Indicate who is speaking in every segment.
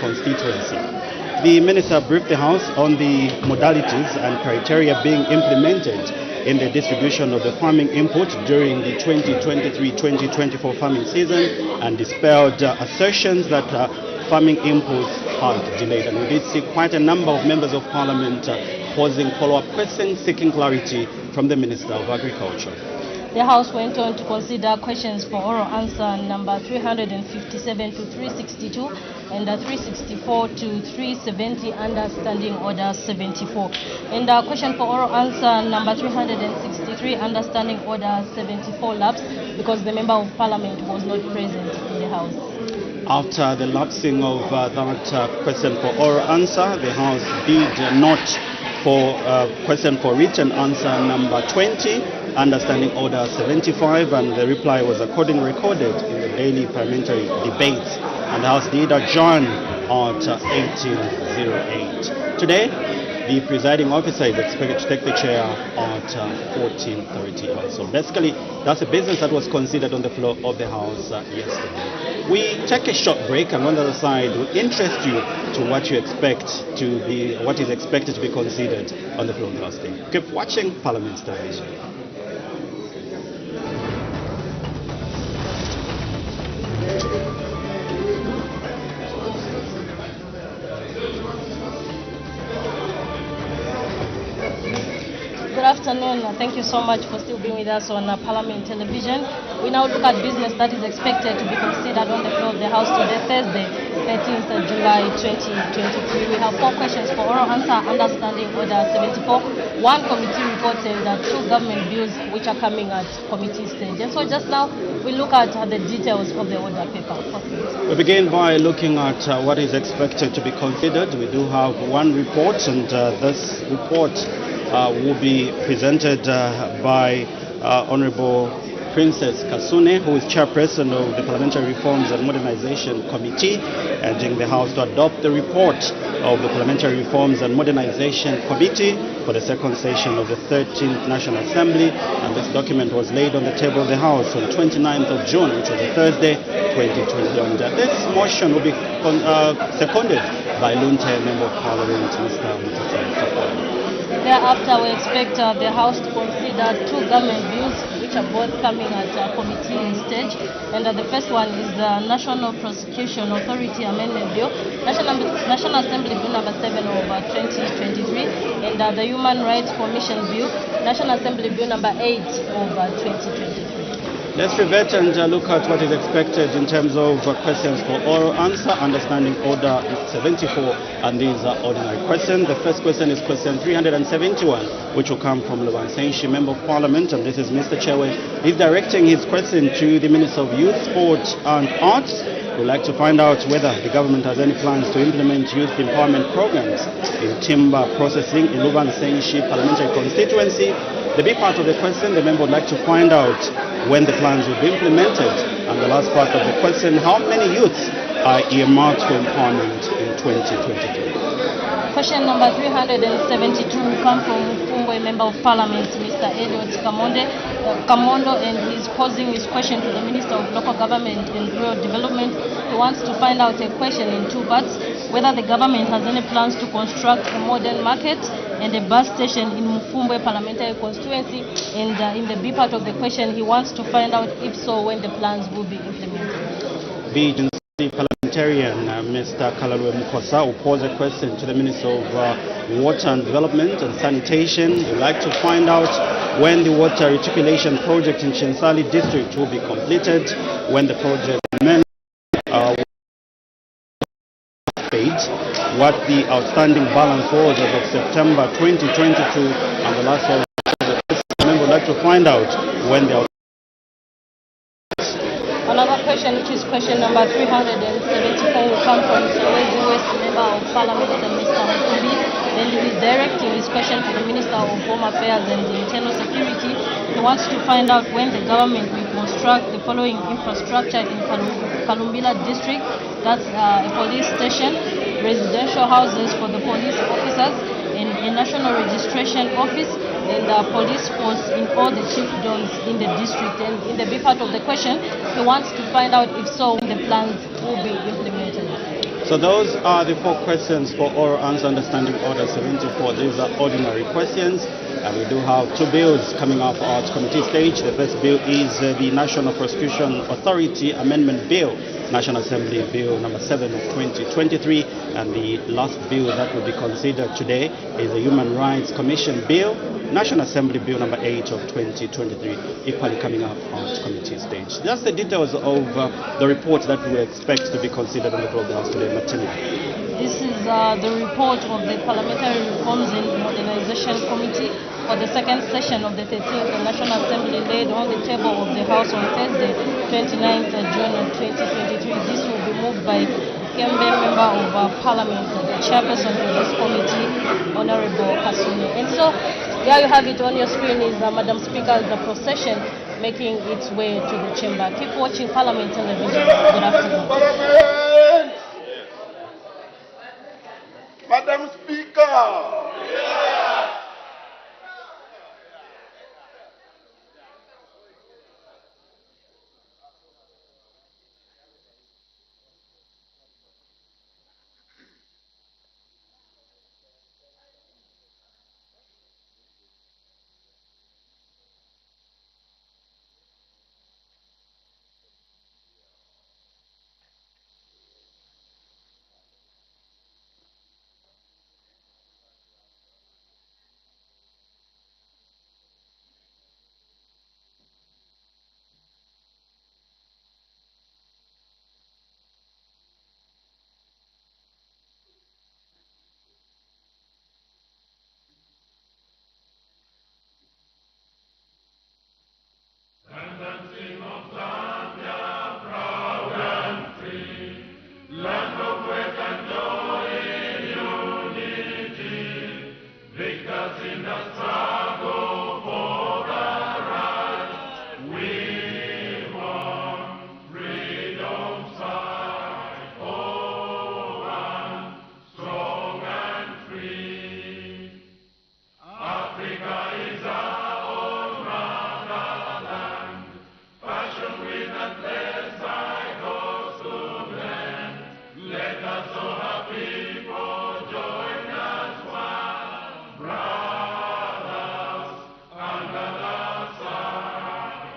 Speaker 1: constituency. The Minister briefed the House on the modalities and criteria being implemented in the distribution of the farming input during the 2023-2024 farming season and dispelled assertions that farming inputs had delayed. And we did see quite a number of members of Parliament posing follow-up questions seeking clarity from the Minister of Agriculture.
Speaker 2: The House went on to consider questions for oral answer number 357 to 362 and 364 to 370 under Standing Order 74. And the question for oral answer number 363 under Standing Order 74 lapsed because the Member of Parliament was not present in the House.
Speaker 1: After the lapsing of that question for oral answer, the House did not for question for written answer number 20, understanding order 75, and the reply was accordingly recorded in the daily parliamentary debates, and the House did adjourn at 18:08. Today, the presiding officer is expected to take the chair at 14:30. So basically, that's the business that was considered on the floor of the House yesterday. We take a short break, and on the other side, we'll interest you to what you expect to be, what is expected to be considered on the floor of the House today. Keep watching Parliament Television.
Speaker 2: Good afternoon. Thank you so much for still being with us on Parliament Television. We now look at business that is expected to be considered on the floor of the House today, Thursday, 13th of July 2023. We have 4 questions for oral answer under Standing Order 74. One committee reported that 2 government bills which are coming at committee stage. And so just now, we look at the details of the order paper.
Speaker 1: We begin by looking at what is expected to be considered. We do have one report, and this report will be presented by Honorable Princess Kasune, who is chairperson of the Parliamentary Reforms and Modernization Committee, urging the House to adopt the report of the Parliamentary Reforms and Modernization Committee for the second session of the 13th National Assembly. And this document was laid on the table of the House on 29th of June, which was a Thursday, 2020. And this motion will be seconded by Lunte Member of Parliament, Mr. Mutasa.
Speaker 2: Thereafter, we expect the House to consider 2 government bills which are both coming at committee stage. And the first one is the National Prosecution Authority Amendment Bill, National Assembly Bill number 7 of 2023, and the Human Rights Commission Bill, National Assembly Bill number 8 of 2023.
Speaker 1: Let's revert and look at what is expected in terms of questions for oral answer, understanding order 74, and these are ordinary questions. The first question is question 371, which will come from Luban Senshi, Member of Parliament, and this is Mr. Chewe. He's directing his question to the Minister of Youth, Sport and Arts. We'd like to find out whether the government has any plans to implement youth empowerment programs in timber processing in Luban Senshi parliamentary constituency. The big part of the question, the member would like to find out when the plans will be implemented. And the last part of the question, how many youths are earmarked for empowerment in 2023?
Speaker 2: Question number 372 will come from Fumbwe Member of Parliament, Mr. Elliot Kamondo, and he's posing his question to the Minister of Local Government and Rural Development. He wants to find out a question in 2 parts, whether the government has any plans to construct a modern market and a bus station in Mfumbwe parliamentary constituency. And in the B part of the question, he wants to find out if so, when the plans will be implemented.
Speaker 1: The agency parliamentarian, Mr. Kalalwe Mukwasa, will pose a question to the Minister of Water and Development and Sanitation. We'd like to find out when the water reticulation project in Chinsali district will be completed, when the project paid, what the outstanding balance was as of September 2022, and the last one, the member would like to find out when the
Speaker 2: Another question, which is question number 374, will come from Solwezi West Member of Parliament, Mr. Mukumbi. Then he is directing his question to the Minister of Home Affairs and Internal Security. He wants to find out when the government will construct the following infrastructure in Kalumbila district. That's a police station, residential houses for the police officers, and a national registration office, and the police force in all the chiefdoms in the district. And in the B part of the question, he wants to find out if so, when the plans will be implemented.
Speaker 1: So those are the 4 questions for oral answer understanding order 74. These are ordinary questions. And we do have 2 bills coming up at committee stage. The first bill is the National Prosecution Authority Amendment Bill, National Assembly Bill number 7 of 2023. And the last bill that will be considered today is the Human Rights Commission Bill, National Assembly Bill number 8 of 2023, equally coming up at committee stage. That's the details of the report that we expect to be considered on the floor of the House today. Martina.
Speaker 2: This is the report of the Parliamentary Reforms and Modernization Committee for the second session of the 13th National Assembly laid on the table of the House on Thursday, 29th June 2023. This will be moved by Kembe, Member of Parliament, the chairperson of this committee, Honorable Kasuni. And so, there you have it on your screen is Madam Speaker's procession making its way to the chamber. Keep watching Parliament Television. Good afternoon.
Speaker 3: Parliament! Madam Speaker!
Speaker 4: Descendants of Zambia, proud and free, land of work and joy in unity, victors in the struggle for the right. We want freedom's fight, oh, one, strong and free. Africa is our own motherland, fashioned with and blessed by God's good hand. Let us all our people join as one, brothers under the sun,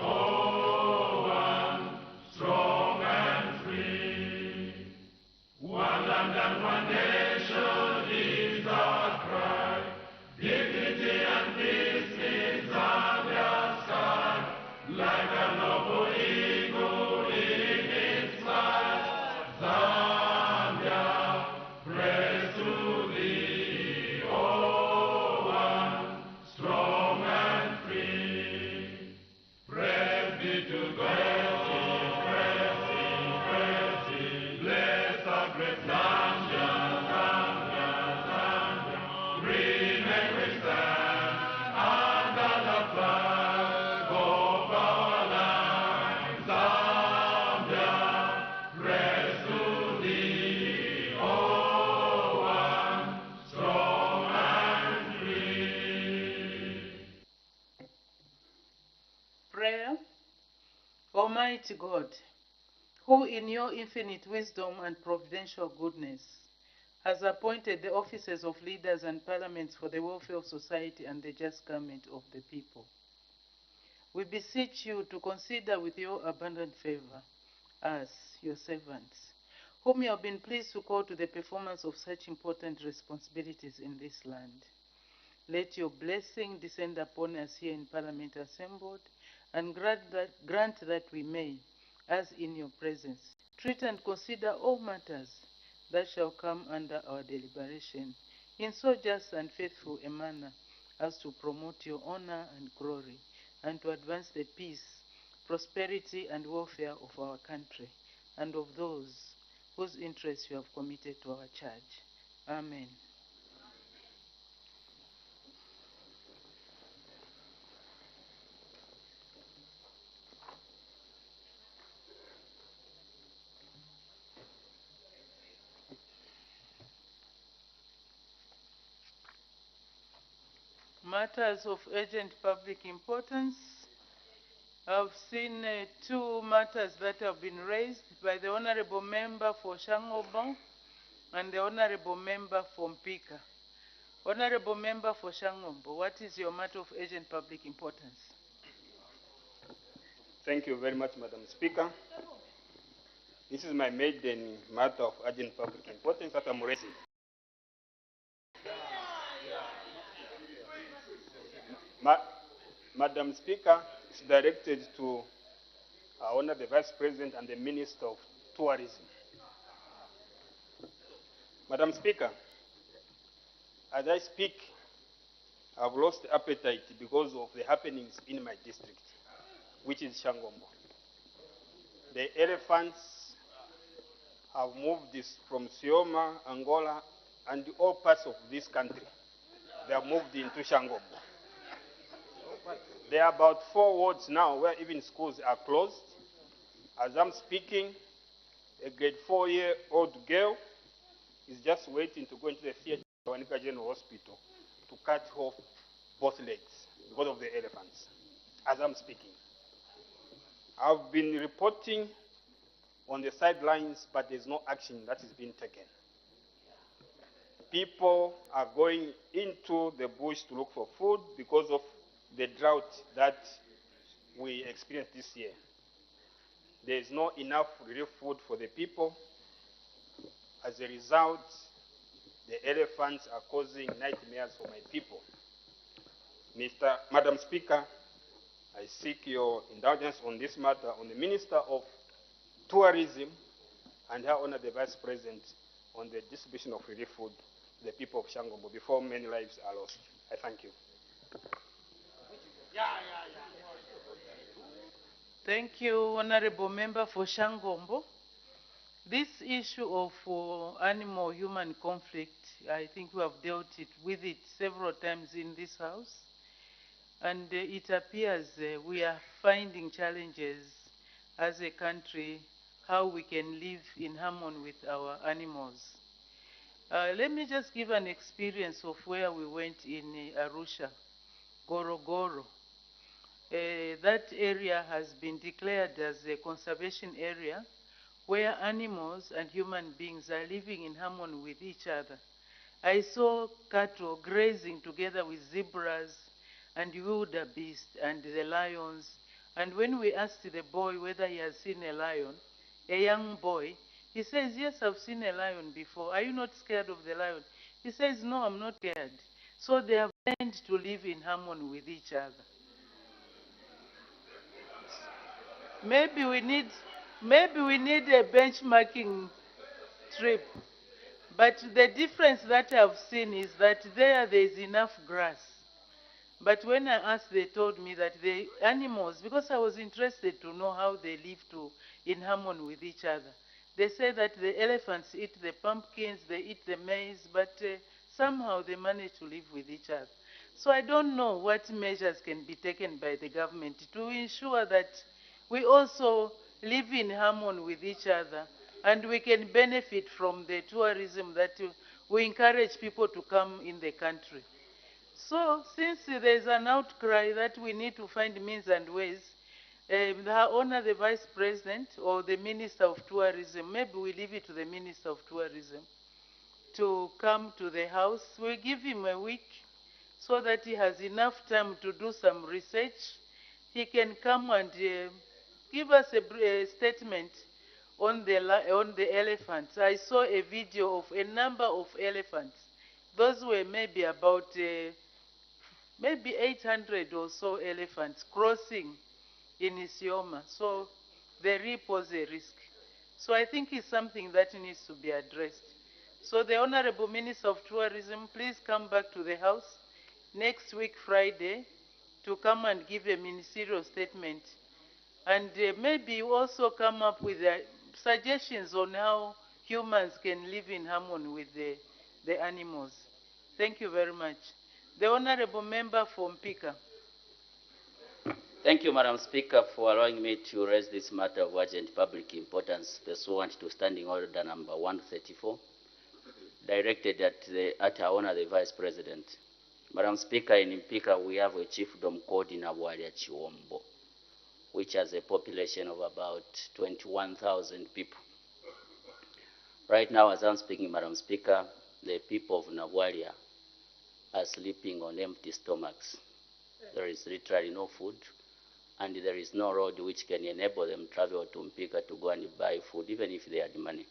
Speaker 4: oh, one, strong and free. One land and one nation is our cry. Dignity and peace in Zambia's sky, like a noble eagle in its flight. Zambia, praise to thee, oh, one, strong and free. Praise be to God, bless our great Zambia, remain we stand under the flag of our land. Zambia, praise to thee, oh, one, strong and free.
Speaker 5: Prayer. Almighty God, who in your infinite wisdom and providential goodness has appointed the offices of leaders and parliaments for the welfare of society and the just government of the people, we beseech you to consider with your abundant favor us, your servants, whom you have been pleased to call to the performance of such important responsibilities in this land. Let your blessing descend upon us here in Parliament assembled, and grant that we may, as in your presence, treat and consider all matters that shall come under our deliberation in so just and faithful a manner as to promote your honor and glory, and to advance the peace, prosperity, and welfare of our country, and of those whose interests you have committed to our charge. Amen. Matters of urgent public importance. I've seen 2 matters that have been raised by the Honorable Member for Shangobo. and the Honorable Member for Mpika. Honorable Member for Shangombo, what is your matter of urgent public importance?
Speaker 6: Thank you very much, Madam Speaker. This is my maiden matter of urgent public importance that I'm raising. Madam Speaker, it's directed to our Honor the Vice President and the Minister of Tourism. Madam Speaker, as I speak, I've lost appetite because of the happenings in my district, which is Shangombo. The elephants have moved this from Sioma, Angola, and all parts of this country. They have moved into Shangombo. There are about 4 wards now where even schools are closed. As I'm speaking, a grade 4-year-old girl is just waiting to go into the theater at Wanika General Hospital to cut off both legs because of the elephants, as I'm speaking. I've been reporting on the sidelines, but there's no action that is being taken. People are going into the bush to look for food because of the drought that we experienced this year. There is not enough relief food for the people. As a result, the elephants are causing nightmares for my people. Madam Speaker, I seek your indulgence on this matter on the Minister of Tourism and Her Honor the Vice President on the distribution of relief food to the people of Shangombo before many lives are lost. I thank you.
Speaker 5: Thank you, Honorable Member for Shangombo. This issue of animal-human conflict, I think we have dealt with it several times in this House. And it appears we are finding challenges as a country, how we can live in harmony with our animals. Let me just give an experience of where we went in Arusha, Gorogoro. That area has been declared as a conservation area where animals and human beings are living in harmony with each other. I saw cattle grazing together with zebras and wildebeest and the lions. And when we asked the boy whether he has seen a lion, a young boy, he says, yes, I've seen a lion before. Are you not scared of the lion? He says, no, I'm not scared. So they have learned to live in harmony with each other. Maybe we need a benchmarking trip. But the difference that I've seen is that there is enough grass. But when I asked, they told me that the animals, because I was interested to know how they live in harmony with each other. They say that the elephants eat the pumpkins, they eat the maize, but somehow they manage to live with each other. So I don't know what measures can be taken by the government to ensure that we also live in harmony with each other and we can benefit from the tourism that we encourage people to come in the country. So since there's an outcry that we need to find means and ways, Her Honor the Vice President or the Minister of Tourism, maybe we leave it to the Minister of Tourism to come to the House. We'll give him a week so that he has enough time to do some research. He can come and give us a statement on the elephants. I saw a video of a number of elephants. Those were maybe about maybe 800 or so elephants crossing in Isioma. So they repose a risk. So I think it's something that needs to be addressed. So the Honorable Minister of Tourism, please come back to the House next week, Friday, to come and give a ministerial statement. And maybe you also come up with suggestions on how humans can live in harmony with the animals. Thank you very much. The Honorable Member for Mpika.
Speaker 7: Thank you, Madam Speaker, for allowing me to raise this matter of urgent public importance, pursuant to Standing Order number 134, directed at Her Honor the Vice President. Madam Speaker, in Mpika we have a chiefdom called Nabwalia Chiwombo, which has a population of about 21,000 people. Right now, as I'm speaking, Madam Speaker, the people of Nagwalia are sleeping on empty stomachs. There is literally no food, and there is no road which can enable them to travel to Mpika to go and buy food, even if they had money.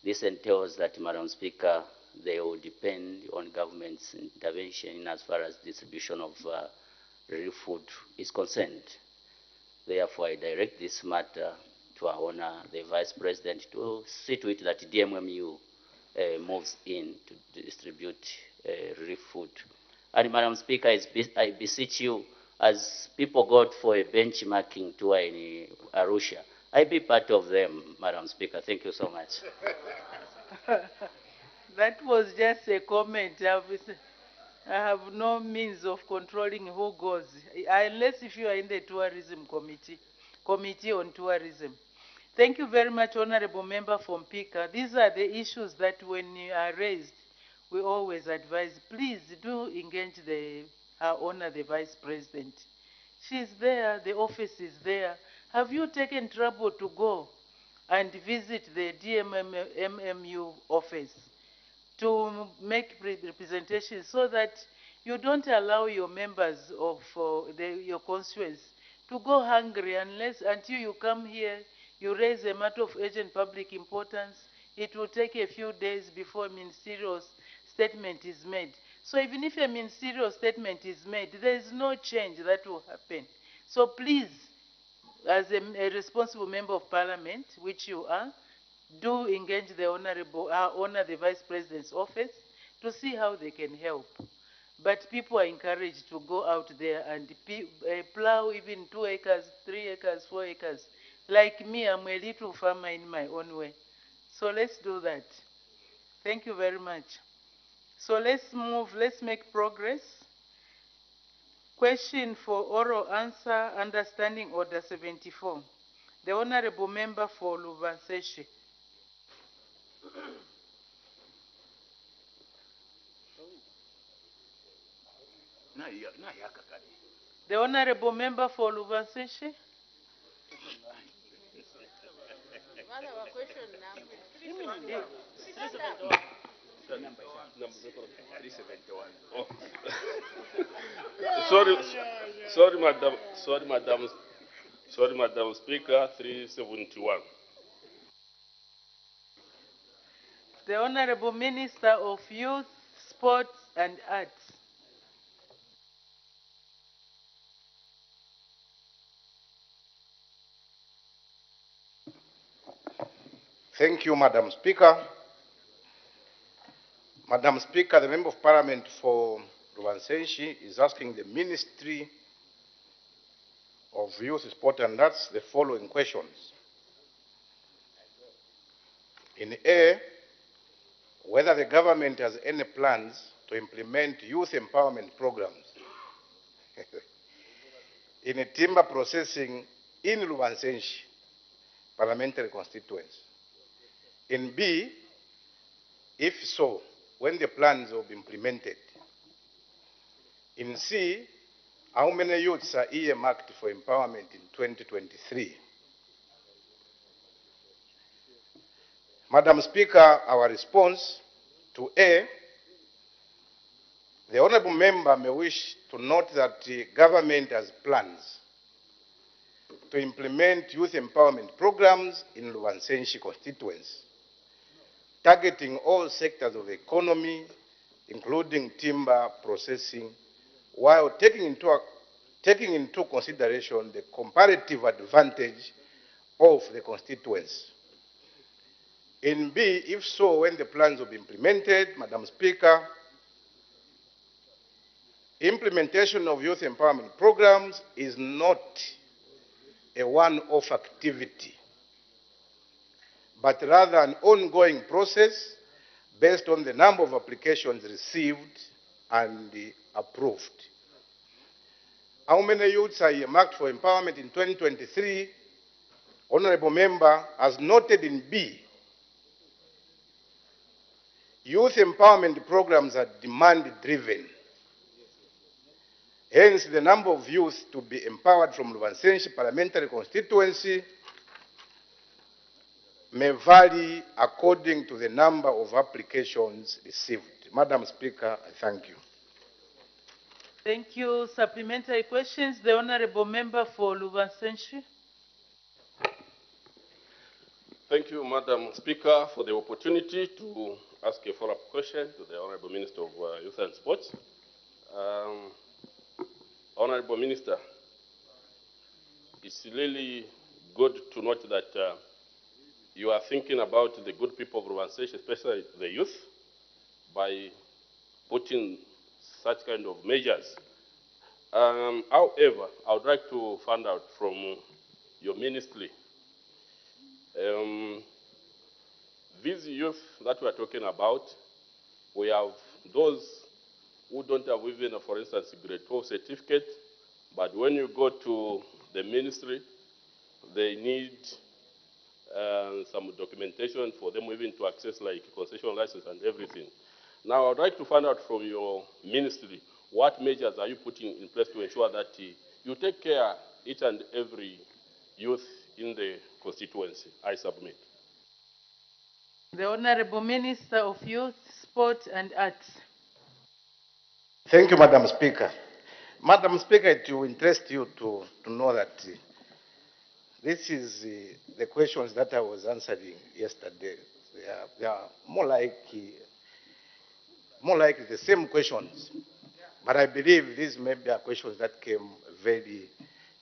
Speaker 7: This entails that, Madam Speaker, they will depend on government's intervention as far as distribution of relief food is concerned. Therefore, I direct this matter to our honor, the Vice President, to see to it that DMMU moves in to distribute relief food. And Madam Speaker, I beseech you, as people go for a benchmarking tour in Arusha, I be part of them, Madam Speaker. Thank you so much.
Speaker 5: That was just a comment. I have no means of controlling who goes, unless if you are in the tourism committee on tourism. Thank you very much, Honorable Member from Pika. These are the issues that when you are raised, we always advise, please do engage Her Honor, the Vice President. She's there, the office is there. Have you taken trouble to go and visit the DMMU office to make representations so that you don't allow your members of your constituents to go hungry until you come here, you raise a matter of urgent public importance. It will take a few days before a ministerial statement is made. So even if a ministerial statement is made, there is no change that will happen. So please, as a responsible member of parliament, which you are, do engage the honor the Vice President's office to see how they can help. But people are encouraged to go out there and plow even 2 acres, 3 acres, 4 acres. Like me, I'm a little farmer in my own way. So let's do that. Thank you very much. So let's make progress. Question for oral answer, understanding order 74. The Honorable Member for Lubanseshi. The Honorable Member for Lubanseshi.
Speaker 6: Sorry, Madam Speaker, 371.
Speaker 5: The Honorable Minister of Youth, Sports and Arts.
Speaker 3: Thank you, Madam Speaker. Madam Speaker, the Member of Parliament for Ruvansenshi is asking the Ministry of Youth, Sport and Arts the following questions. In A, whether the government has any plans to implement youth empowerment programs in a timber processing in Ruvansenshi parliamentary constituency. In B, if so, when the plans will be implemented. In C, how many youths are earmarked for empowerment in 2023? Madam Speaker, our response to A, the Honourable Member may wish to note that the government has plans to implement youth empowerment programs in Luvansenshi constituency, targeting all sectors of the economy, including timber processing, while taking into consideration the comparative advantage of the constituency. In B, if so, when the plans will be implemented, Madam Speaker, implementation of youth empowerment programs is not a one-off activity, but rather an ongoing process based on the number of applications received and approved. How many youths are earmarked for empowerment in 2023? Honourable Member, as noted in B, youth empowerment programs are demand-driven. Hence, the number of youth to be empowered from Luvansenshi parliamentary constituency may vary according to the number of applications received. Madam Speaker, I thank you.
Speaker 5: Thank you. Supplementary questions. The Honorable Member for Lubansenshi.
Speaker 8: Thank you, Madam Speaker, for the opportunity to ask a follow-up question to the Honorable Minister of Youth and Sports. Honorable Minister, it's really good to note that you are thinking about the good people of Lubansenshi, especially the youth, by putting such kind of measures. However, I would like to find out from your ministry, these youth that we are talking about, we have those who don't have even, for instance, grade 12 certificate, but when you go to the ministry, they need some documentation for them even to access like concession license and everything. Now, I would like to find out from your ministry, what measures are you putting in place to ensure that you take care each and every youth in the constituency? I submit.
Speaker 5: The Honorable Minister of Youth, Sport and Arts.
Speaker 3: Thank you, Madam Speaker. Madam Speaker, it will interest you to know that this is the questions that I was answering yesterday. They are more like the same questions, but I believe these maybe are questions that came very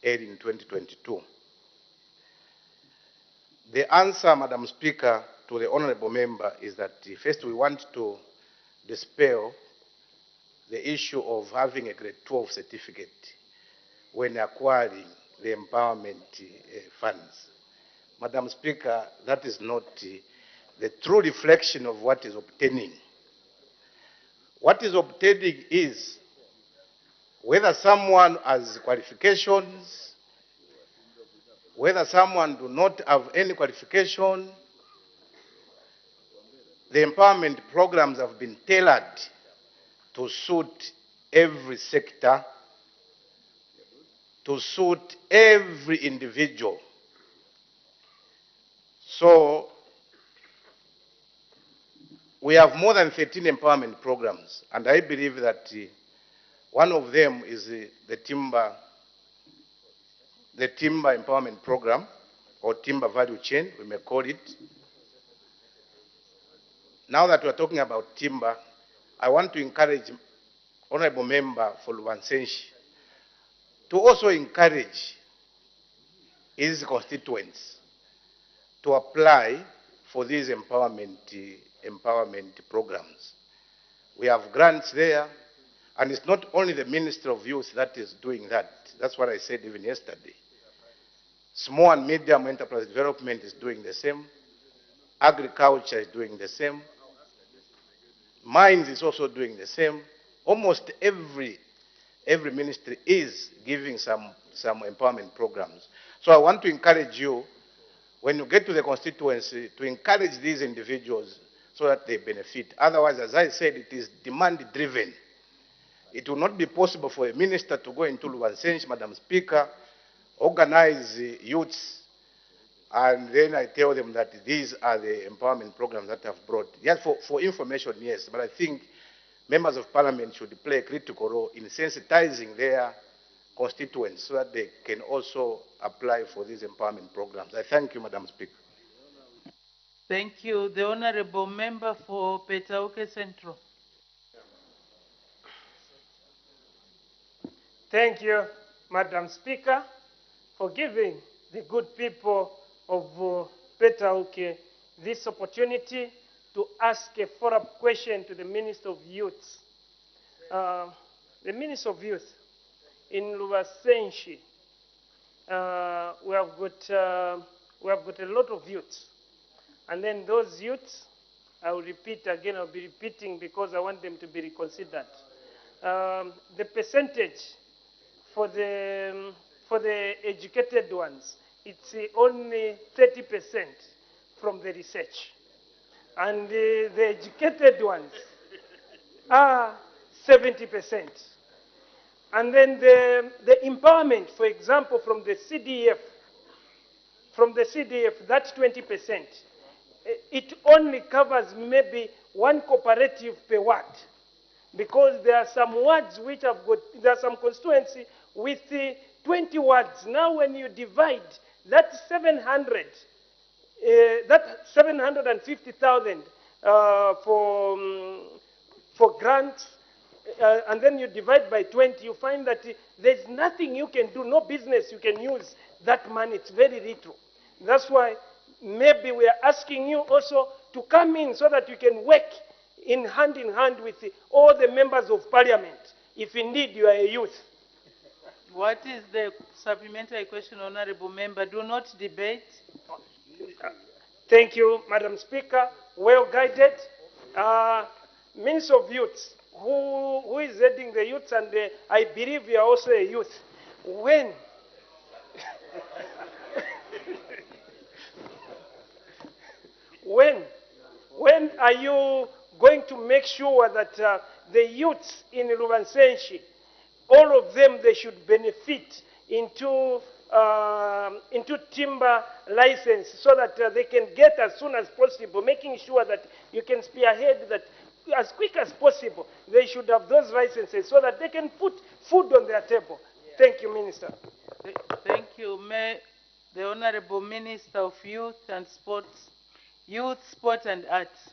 Speaker 3: early in 2022. The answer, Madam Speaker, to the Honorable Member is that first we want to dispel the issue of having a grade 12 certificate when acquiring the empowerment funds. Madam Speaker, that is not the true reflection of what is obtaining. What is obtaining is whether someone has qualifications, whether someone do not have any qualification. The empowerment programs have been tailored to suit every sector, to suit every individual. So we have more than 13 empowerment programs, and I believe that one of them is the timber empowerment program, or timber value chain, we may call it. Now that we're talking about timber, I want to encourage Honorable Member for Lubansenshi to also encourage his constituents to apply for these empowerment programs. We have grants there, and it's not only the Ministry of Youth that is doing that. That's what I said even yesterday. Small and medium enterprise development is doing the same. Agriculture is doing the same. Mines is also doing the same. Almost every ministry is giving some empowerment programs. So I want to encourage you, when you get to the constituency, to encourage these individuals so that they benefit. Otherwise, as I said, it is demand-driven. It will not be possible for a minister to go into Lubansenshi, Madam Speaker, organize youths, and then I tell them that these are the empowerment programs that I've brought. Yes, for information, yes, but I think members of parliament should play a critical role in sensitizing their constituents so that they can also apply for these empowerment programs. I thank you, Madam Speaker.
Speaker 5: Thank you. The Honorable Member for Petauke Central.
Speaker 6: Thank you, Madam Speaker, for giving the good people of Petauke this opportunity to ask a follow-up question to the Minister of Youth. The Minister of Youth, in Lubansenshi, we have got a lot of youths. And then those youths, I will repeat again, I'll be repeating because I want them to be reconsidered. The percentage for the educated ones, it's only 30% from the research. And the educated ones are 70%. And then the empowerment, for example, from the CDF, that's 20%.
Speaker 9: it only covers maybe one cooperative per ward, because there are some wards which have got, there are some constituency with 20 wards. Now when you divide that 750,000 for grants, and then you divide by 20, you find that there's nothing you can do, no business you can use that money. It's very little. That's why maybe we are asking you also to come in so that you can work in hand with all the members of parliament, if indeed you are a youth.
Speaker 5: What is the supplementary question, Honorable Member? Do not debate.
Speaker 9: Thank you, Madam Speaker. Well guided. Minister of Youth, who is heading the youth, and I believe you are also a youth. When are you going to make sure that the youths in Lubansenshi, all of them, they should benefit into timber license, so that they can get as soon as possible, making sure that you can spearhead that as quick as possible. They should have those licenses so that they can put food on their table. Thank you, Minister.
Speaker 5: Thank you. May the Honorable Minister of Youth and Sports, Youth, Sport and Arts.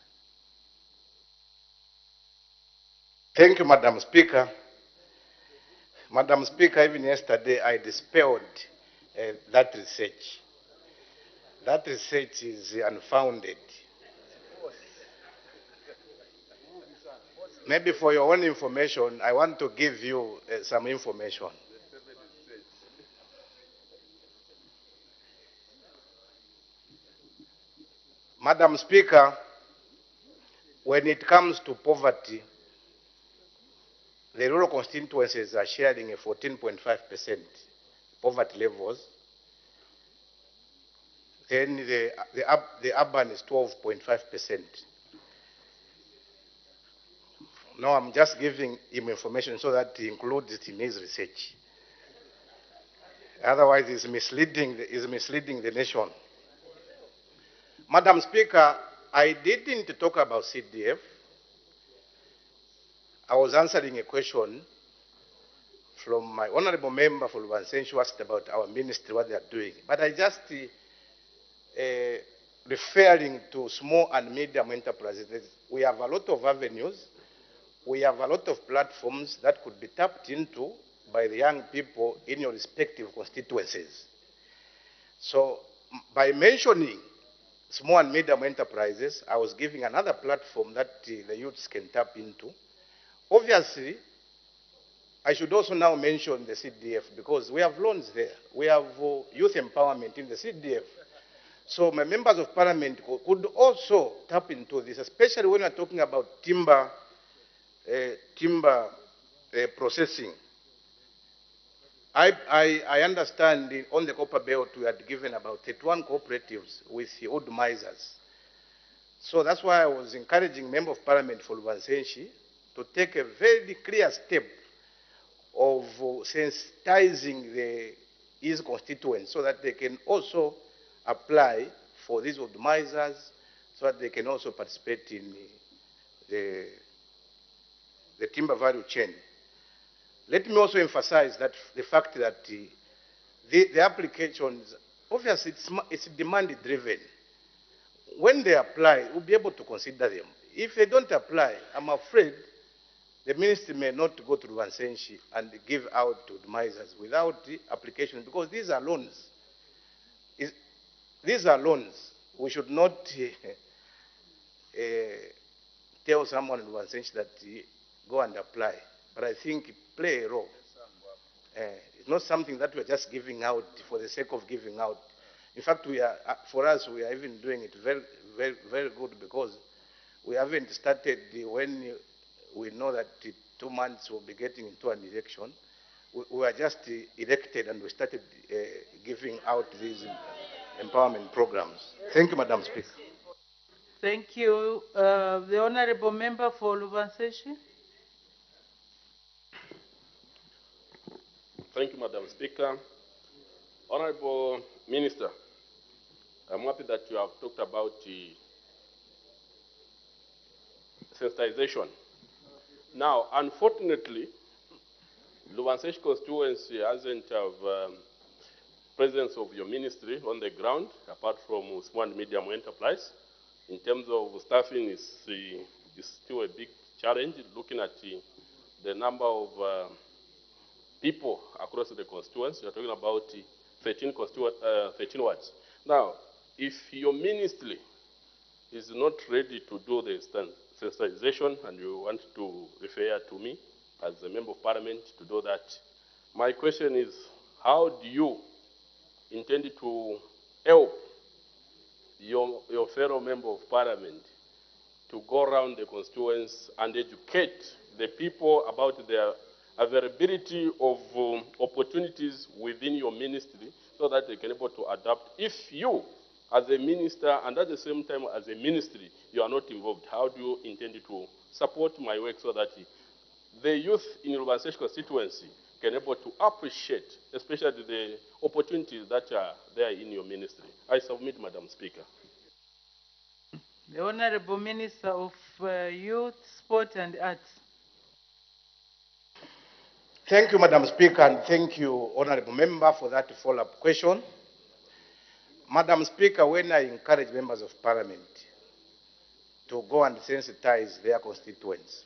Speaker 3: Thank you, Madam Speaker. Madam Speaker, even yesterday I dispelled that research. That research is unfounded. Maybe for your own information, I want to give you some information. Madam Speaker, when it comes to poverty, the rural constituencies are sharing a 14.5% poverty levels. Then the urban is 12.5%. Now I'm just giving him information so that he includes it in his research. Otherwise, it's misleading the nation. Madam Speaker, I didn't talk about CDF. I was answering a question from my honorable member for Lubansenshi, who asked about our ministry, what they are doing. But I just referring to small and medium enterprises. We have a lot of avenues. We have a lot of platforms that could be tapped into by the young people in your respective constituencies. So by mentioning small and medium enterprises, I was giving another platform that the youths can tap into. Obviously, I should also now mention the CDF, because we have loans there. We have youth empowerment in the CDF. So my members of parliament could also tap into this, especially when we're talking about timber processing. I understand on the copper belt we had given about 31 cooperatives with the wood misers. So that's why I was encouraging Member of Parliament for Lubansenshi to take a very clear step of sensitizing his constituents so that they can also apply for these wood misers, so that they can also participate in the timber value chain. Let me also emphasize that the fact that the applications, obviously it's demand driven. When they apply, we'll be able to consider them. If they don't apply, I'm afraid the ministry may not go to Lubansenshi and give out to the misers without the application, because these are loans. These are loans. We should not tell someone in Lubansenshi that go and apply. But I think it plays a role. It's not something that we're just giving out for the sake of giving out. In fact, for us, we are even doing it very, very, very good, because we haven't started when we know that 2 months we'll be getting into an election. We were just elected and we started giving out these empowerment programs. Thank you, Madam Speaker.
Speaker 5: Thank you. The Honorable Member for Lubansenshi.
Speaker 8: Thank you, Madam Speaker. Honorable Minister, I'm happy that you have talked about sensitization. Now, unfortunately, Lubansesh constituency hasn't have presence of your ministry on the ground, apart from small and medium enterprise. In terms of staffing, is still a big challenge, looking at the number of people across the constituency. You're talking about 13 wards. Now, if your ministry is not ready to do the sensitization and you want to refer to me as a member of parliament to do that, my question is, how do you intend to help your fellow member of parliament to go around the constituents and educate the people about the availability of opportunities within your ministry so that they can be able to adapt? If you, as a minister, and at the same time as a ministry, you are not involved, how do you intend to support my work so that the youth in Lubansesh constituency can be able to appreciate, especially the opportunities that are there in your ministry? I submit, Madam Speaker.
Speaker 5: The Honorable Minister of Youth, Sport and Arts.
Speaker 3: Thank you, Madam Speaker, and thank you, Honorable Member, for that follow-up question. Madam Speaker, when I encourage members of Parliament to go and sensitize their constituents,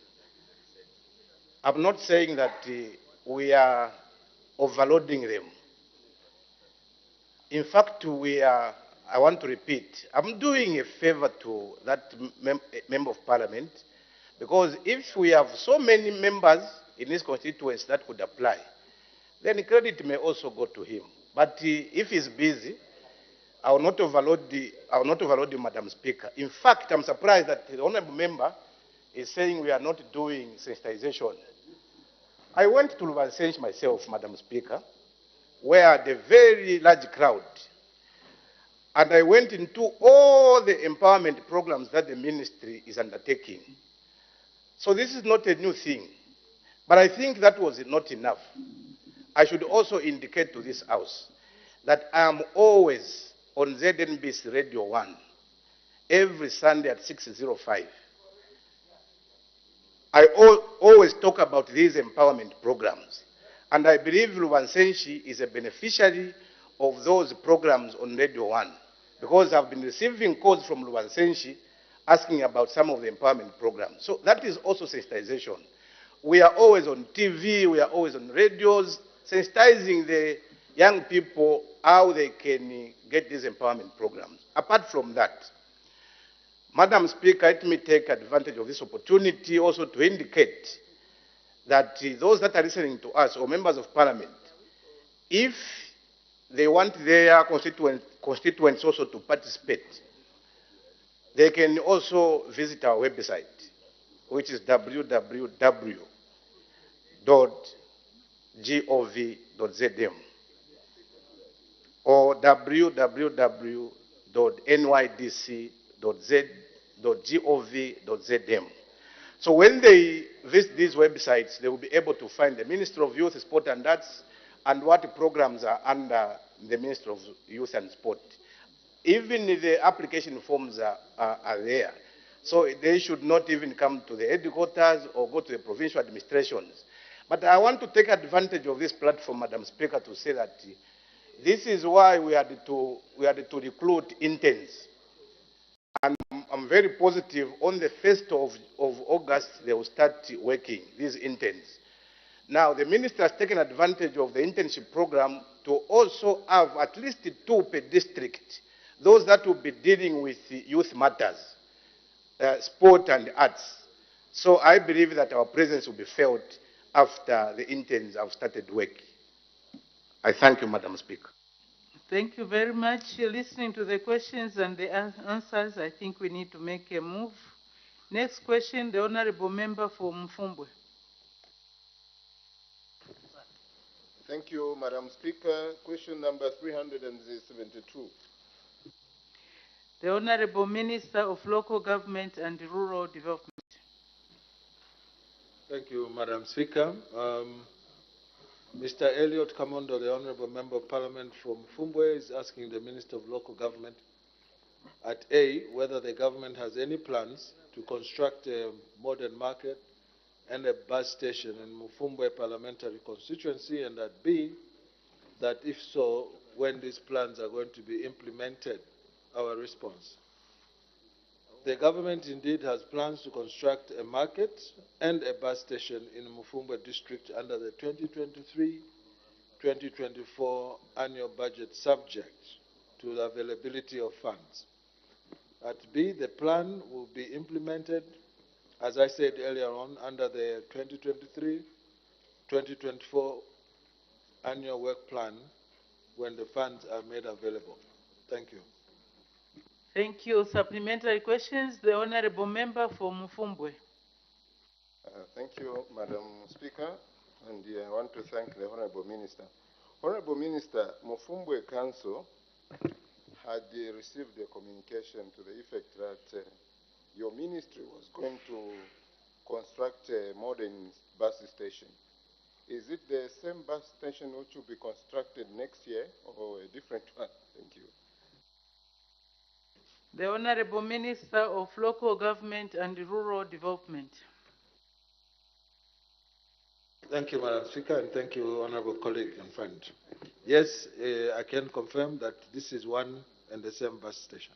Speaker 3: I'm not saying that we are overloading them. In fact, I want to repeat, I'm doing a favor to that member of Parliament, because if we have so many members in his constituency that could apply, then credit may also go to him. But if he's busy, I will not overload you, Madam Speaker. In fact, I'm surprised that the honorable member is saying we are not doing sensitization. I went to Lubansesh myself, Madam Speaker, where the very large crowd, and I went into all the empowerment programs that the ministry is undertaking. So this is not a new thing. But I think that was not enough. I should also indicate to this House that I am always on ZNBC Radio 1 every Sunday at 6:05. I always talk about these empowerment programs. And I believe Lubanseshi is a beneficiary of those programs on Radio 1, because I've been receiving calls from Lubanseshi asking about some of the empowerment programs. So that is also sensitization. We are always on TV, we are always on radios, sensitizing the young people how they can get these empowerment programs. Apart from that, Madam Speaker, let me take advantage of this opportunity also to indicate that those that are listening to us, or members of Parliament, if they want their constituents also to participate, they can also visit our website, which is www.gov.zm or www.nydc.gov.zm. So when they visit these websites, they will be able to find the Ministry of Youth, Sport and Arts, and what programs are under the Ministry of Youth and Sport. Even the application forms are there. So they should not even come to the headquarters or go to the provincial administrations. But I want to take advantage of this platform, Madam Speaker, to say that this is why we had to recruit interns. And I'm very positive on the 1st of August, they will start working, these interns. Now, the minister has taken advantage of the internship program to also have at least 2 per district, those that will be dealing with youth matters, sport and arts. So I believe that our presence will be felt after the interns have started work. I thank you, Madam Speaker.
Speaker 5: Thank you very much. Listening to the questions and the answers, I think we need to make a move. Next question, the Honorable Member for Mfumbwe.
Speaker 10: Thank you, Madam Speaker. Question number 372.
Speaker 5: The Honorable Minister of Local Government and Rural Development.
Speaker 11: Thank you, Madam Speaker. Mr. Elliot Kamondo, the Honorable Member of Parliament from Mfumbwe, is asking the Minister of Local Government At A, whether the government has any plans to construct a modern market and a bus station in Mufumbwe parliamentary constituency, and at B, that if so, when these plans are going to be implemented. Our response. The government indeed has plans to construct a market and a bus station in Mufumbwe district under the 2023-2024 annual budget, subject to the availability of funds. At B, the plan will be implemented, as I said earlier on, under the 2023-2024 annual work plan when the funds are made available. Thank you.
Speaker 5: Thank you. Supplementary questions. The Honorable Member for Mufumbwe.
Speaker 10: Thank you, Madam Speaker, and I want to thank the Honorable Minister. Honorable Minister, Mufumbwe Council had received a communication to the effect that your ministry was going to construct a modern bus station. Is it the same bus station which will be constructed next year or a different one? Thank you.
Speaker 5: The Honorable Minister of Local Government and Rural Development.
Speaker 11: Thank you, Madam Speaker, and thank you, honorable colleague and friend. Yes, I can confirm that this is one and the same bus station.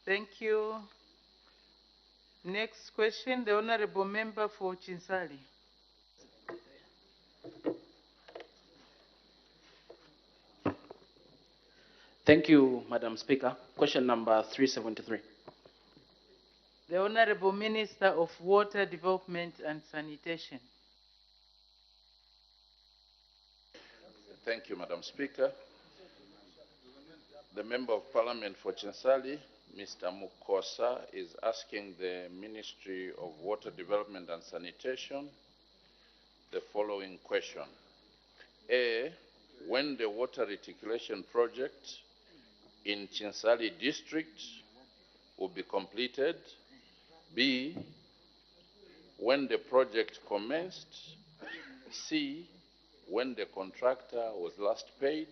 Speaker 5: Thank you. Next question, the Honorable Member for Chinsali.
Speaker 12: Thank you, Madam Speaker. Question number 373.
Speaker 5: The Honorable Minister of Water Development and Sanitation.
Speaker 13: Thank you, Madam Speaker. The Member of Parliament for Chinsali, Mr. Mukosa, is asking the Ministry of Water Development and Sanitation the following question. A, when the water reticulation project in Chinsali district will be completed. B, when the project commenced. C, when the contractor was last paid.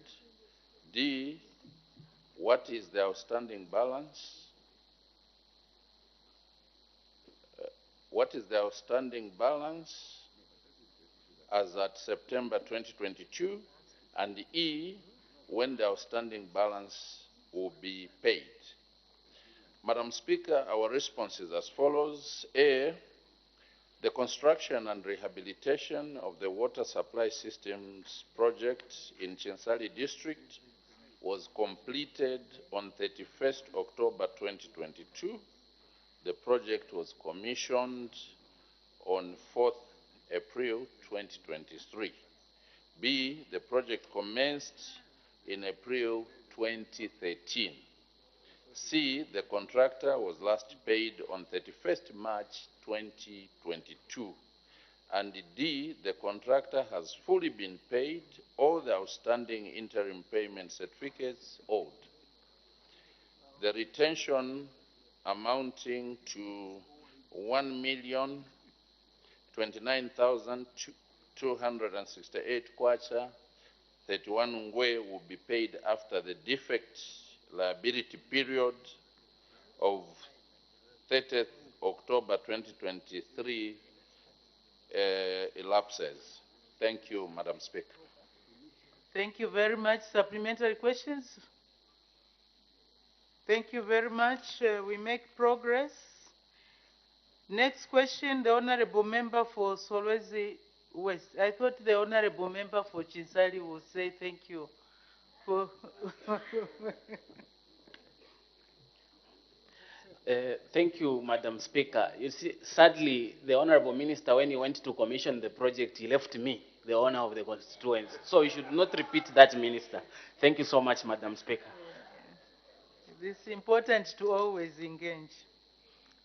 Speaker 13: D, what is the outstanding balance? What is the outstanding balance as at September 2022? And E, when the outstanding balance will be paid. Madam Speaker, our response is as follows. A, the construction and rehabilitation of the water supply systems project in Chinsali district was completed on 31st October 2022. The project was commissioned on 4th April 2023. B, the project commenced in April 2013. C, the contractor was last paid on 31st March 2022. And D, the contractor has fully been paid all the outstanding interim payment certificates owed. The retention amounting to 1,029,268 kwacha 31 ngwe will be paid after the defect liability period of 30th October 2023 elapses. Thank you, Madam Speaker.
Speaker 5: Thank you very much. Supplementary questions? Thank you very much. We make progress. Next question, the Honorable Member for Solwezi West. I thought the Honorable Member for Chinsali would say thank you. For
Speaker 12: Thank you, Madam Speaker. You see, sadly, the Honorable Minister, when he went to commission the project, he left me, the owner of the constituency. So you should not repeat that, Minister. Thank you so much, Madam Speaker.
Speaker 5: It's important to always engage.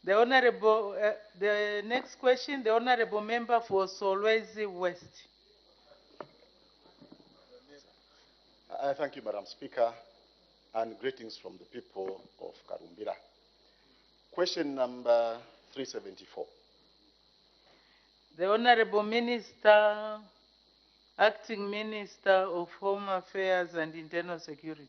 Speaker 5: The Honorable, the next question, the Honorable Member for Solwezi West.
Speaker 14: Thank you, Madam Speaker, and greetings from the people of Karumbira. Question number 374.
Speaker 5: The Honorable Minister, Acting Minister of Home Affairs and Internal Security.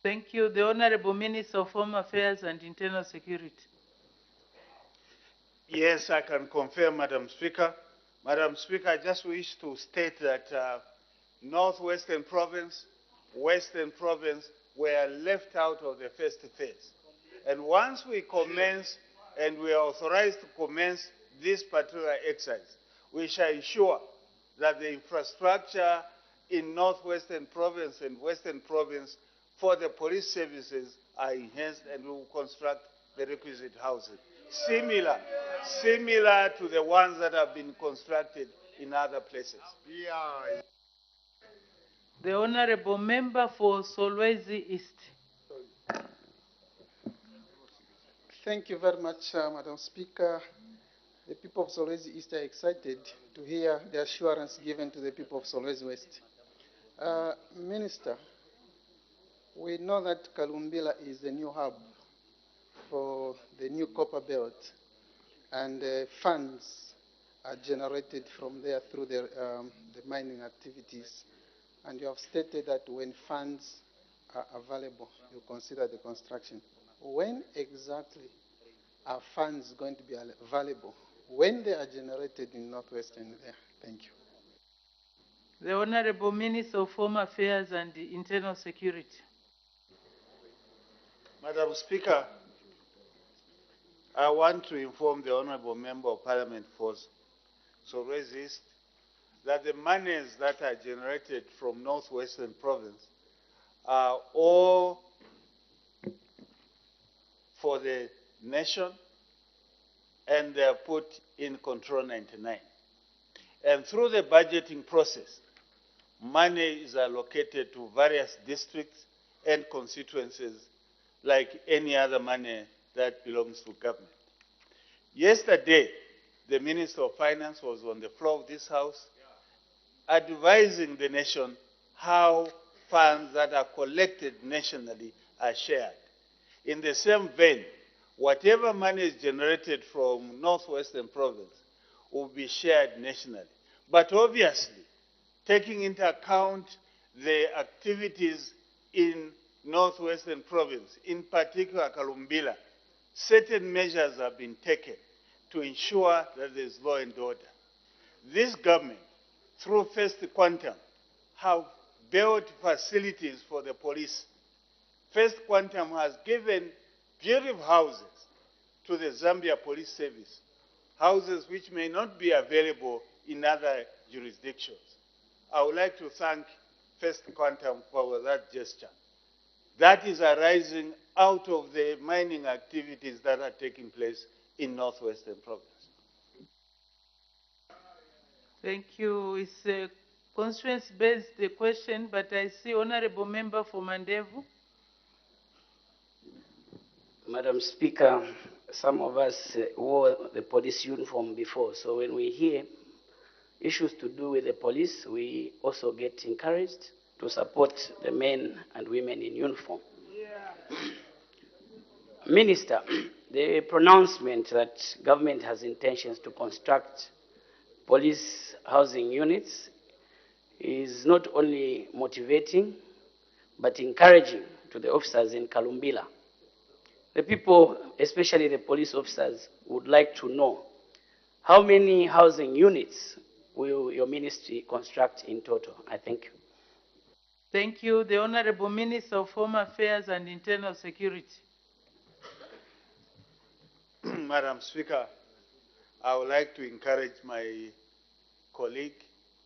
Speaker 5: Thank you. The Honorable Minister of Home Affairs and Internal Security.
Speaker 3: Yes, I can confirm, Madam Speaker. Madam Speaker, I just wish to state that Northwestern Province, Western Province were left out of the first phase. And once we commence and we are authorized to commence this particular exercise, we shall ensure that the infrastructure in Northwestern Province and Western Province for the police services are enhanced, and we will construct the requisite housing. Similar to the ones that have been constructed in other places.
Speaker 5: The Honorable Member for Solwezi East.
Speaker 15: Thank you very much, Madam Speaker. The people of Solwezi East are excited to hear the assurance given to the people of Solwezi West. Minister, we know that Kalumbila is a new hub for the new copper belt, and funds are generated from there through the mining activities. And you have stated that when funds are available, you consider the construction. When exactly are funds going to be available? When they are generated in Northwestern there? Thank you.
Speaker 5: The Honorable Minister of Home Affairs and Internal Security.
Speaker 3: Madam Speaker, I want to inform the Honorable Member of Parliament for Solwezi East that the monies that are generated from Northwestern Province are all for the nation, and they are put in Control 99. And through the budgeting process, money is allocated to various districts and constituencies like any other money that belongs to government. Yesterday, the Minister of Finance was on the floor of this House advising the nation how funds that are collected nationally are shared. In the same vein, whatever money is generated from Northwestern Province will be shared nationally. But obviously, taking into account the activities in Northwestern Province, in particular Kalumbila, certain measures have been taken to ensure that there is law and order. This government, through First Quantum, have built facilities for the police. First Quantum has given beautiful houses to the Zambia Police Service, houses which may not be available in other jurisdictions. I would like to thank First Quantum for that gesture. That is arising out of the mining activities that are taking place in Northwestern Province.
Speaker 5: Thank you. It's a constituency-based question, but I see Honorable Member for Mandevu.
Speaker 16: Madam Speaker, some of us wore the police uniform before, so when we hear issues to do with the police, we also get encouraged to support the men and women in uniform. Minister, the pronouncement that government has intentions to construct police housing units is not only motivating, but encouraging to the officers in Kalumbila. The people, especially the police officers, would like to know how many housing units will your ministry construct in total? I thank you.
Speaker 5: Thank you. The Honorable Minister of Home Affairs and Internal Security.
Speaker 3: Madam Speaker, I would like to encourage my colleague,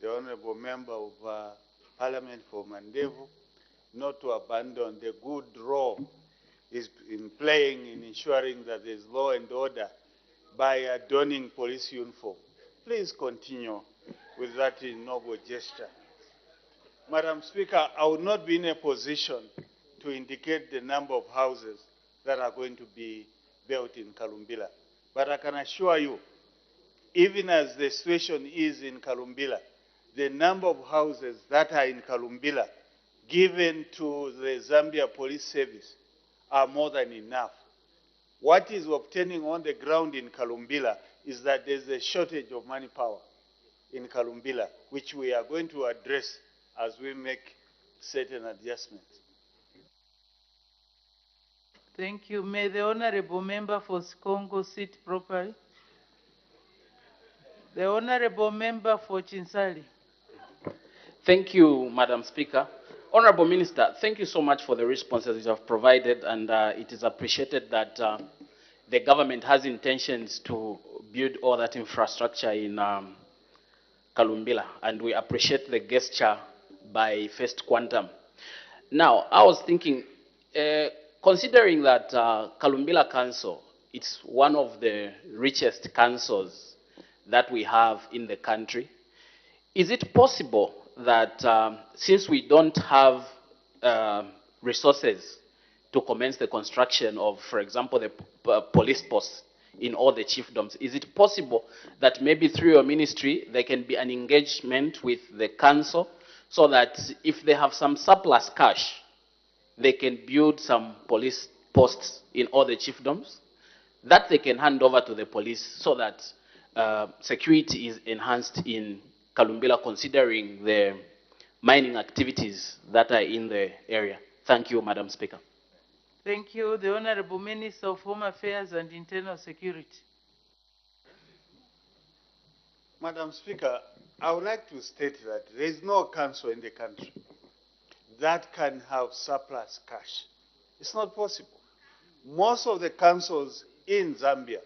Speaker 3: the Honorable Member of Parliament for Mandevu, not to abandon the good role he's in playing in ensuring that there is law and order by adorning police uniform. Please continue with that noble gesture. Madam Speaker, I would not be in a position to indicate the number of houses that are going to be built in Kalumbila. But I can assure you, even as the situation is in Kalumbila, the number of houses that are in Kalumbila given to the Zambia Police Service are more than enough. What is obtaining on the ground in Kalumbila is that there's a shortage of manpower in Kalumbila, which we are going to address as we make certain adjustments.
Speaker 5: Thank you. May the Honorable Member for Sikongo sit properly. The Honorable Member for Chinsali.
Speaker 12: Thank you, Madam Speaker. Honorable Minister, thank you so much for the responses you have provided, and it is appreciated that the government has intentions to build all that infrastructure in Kalumbila, and we appreciate the gesture by First Quantum. Now, I was thinking, considering that Kalumbila Council, it's one of the richest councils that we have in the country, is it possible that since we don't have resources to commence the construction of, for example, the police posts in all the chiefdoms, is it possible that maybe through your ministry there can be an engagement with the council so that if they have some surplus cash, they can build some police posts in all the chiefdoms that they can hand over to the police so that security is enhanced in Kalumbila, considering the mining activities that are in the area? Thank you, Madam Speaker.
Speaker 5: Thank you. The Honorable Minister of Home Affairs and Internal Security.
Speaker 17: Madam Speaker, I would like to state that there is no council in the country that can have surplus cash. It's not possible. Most of the councils in Zambia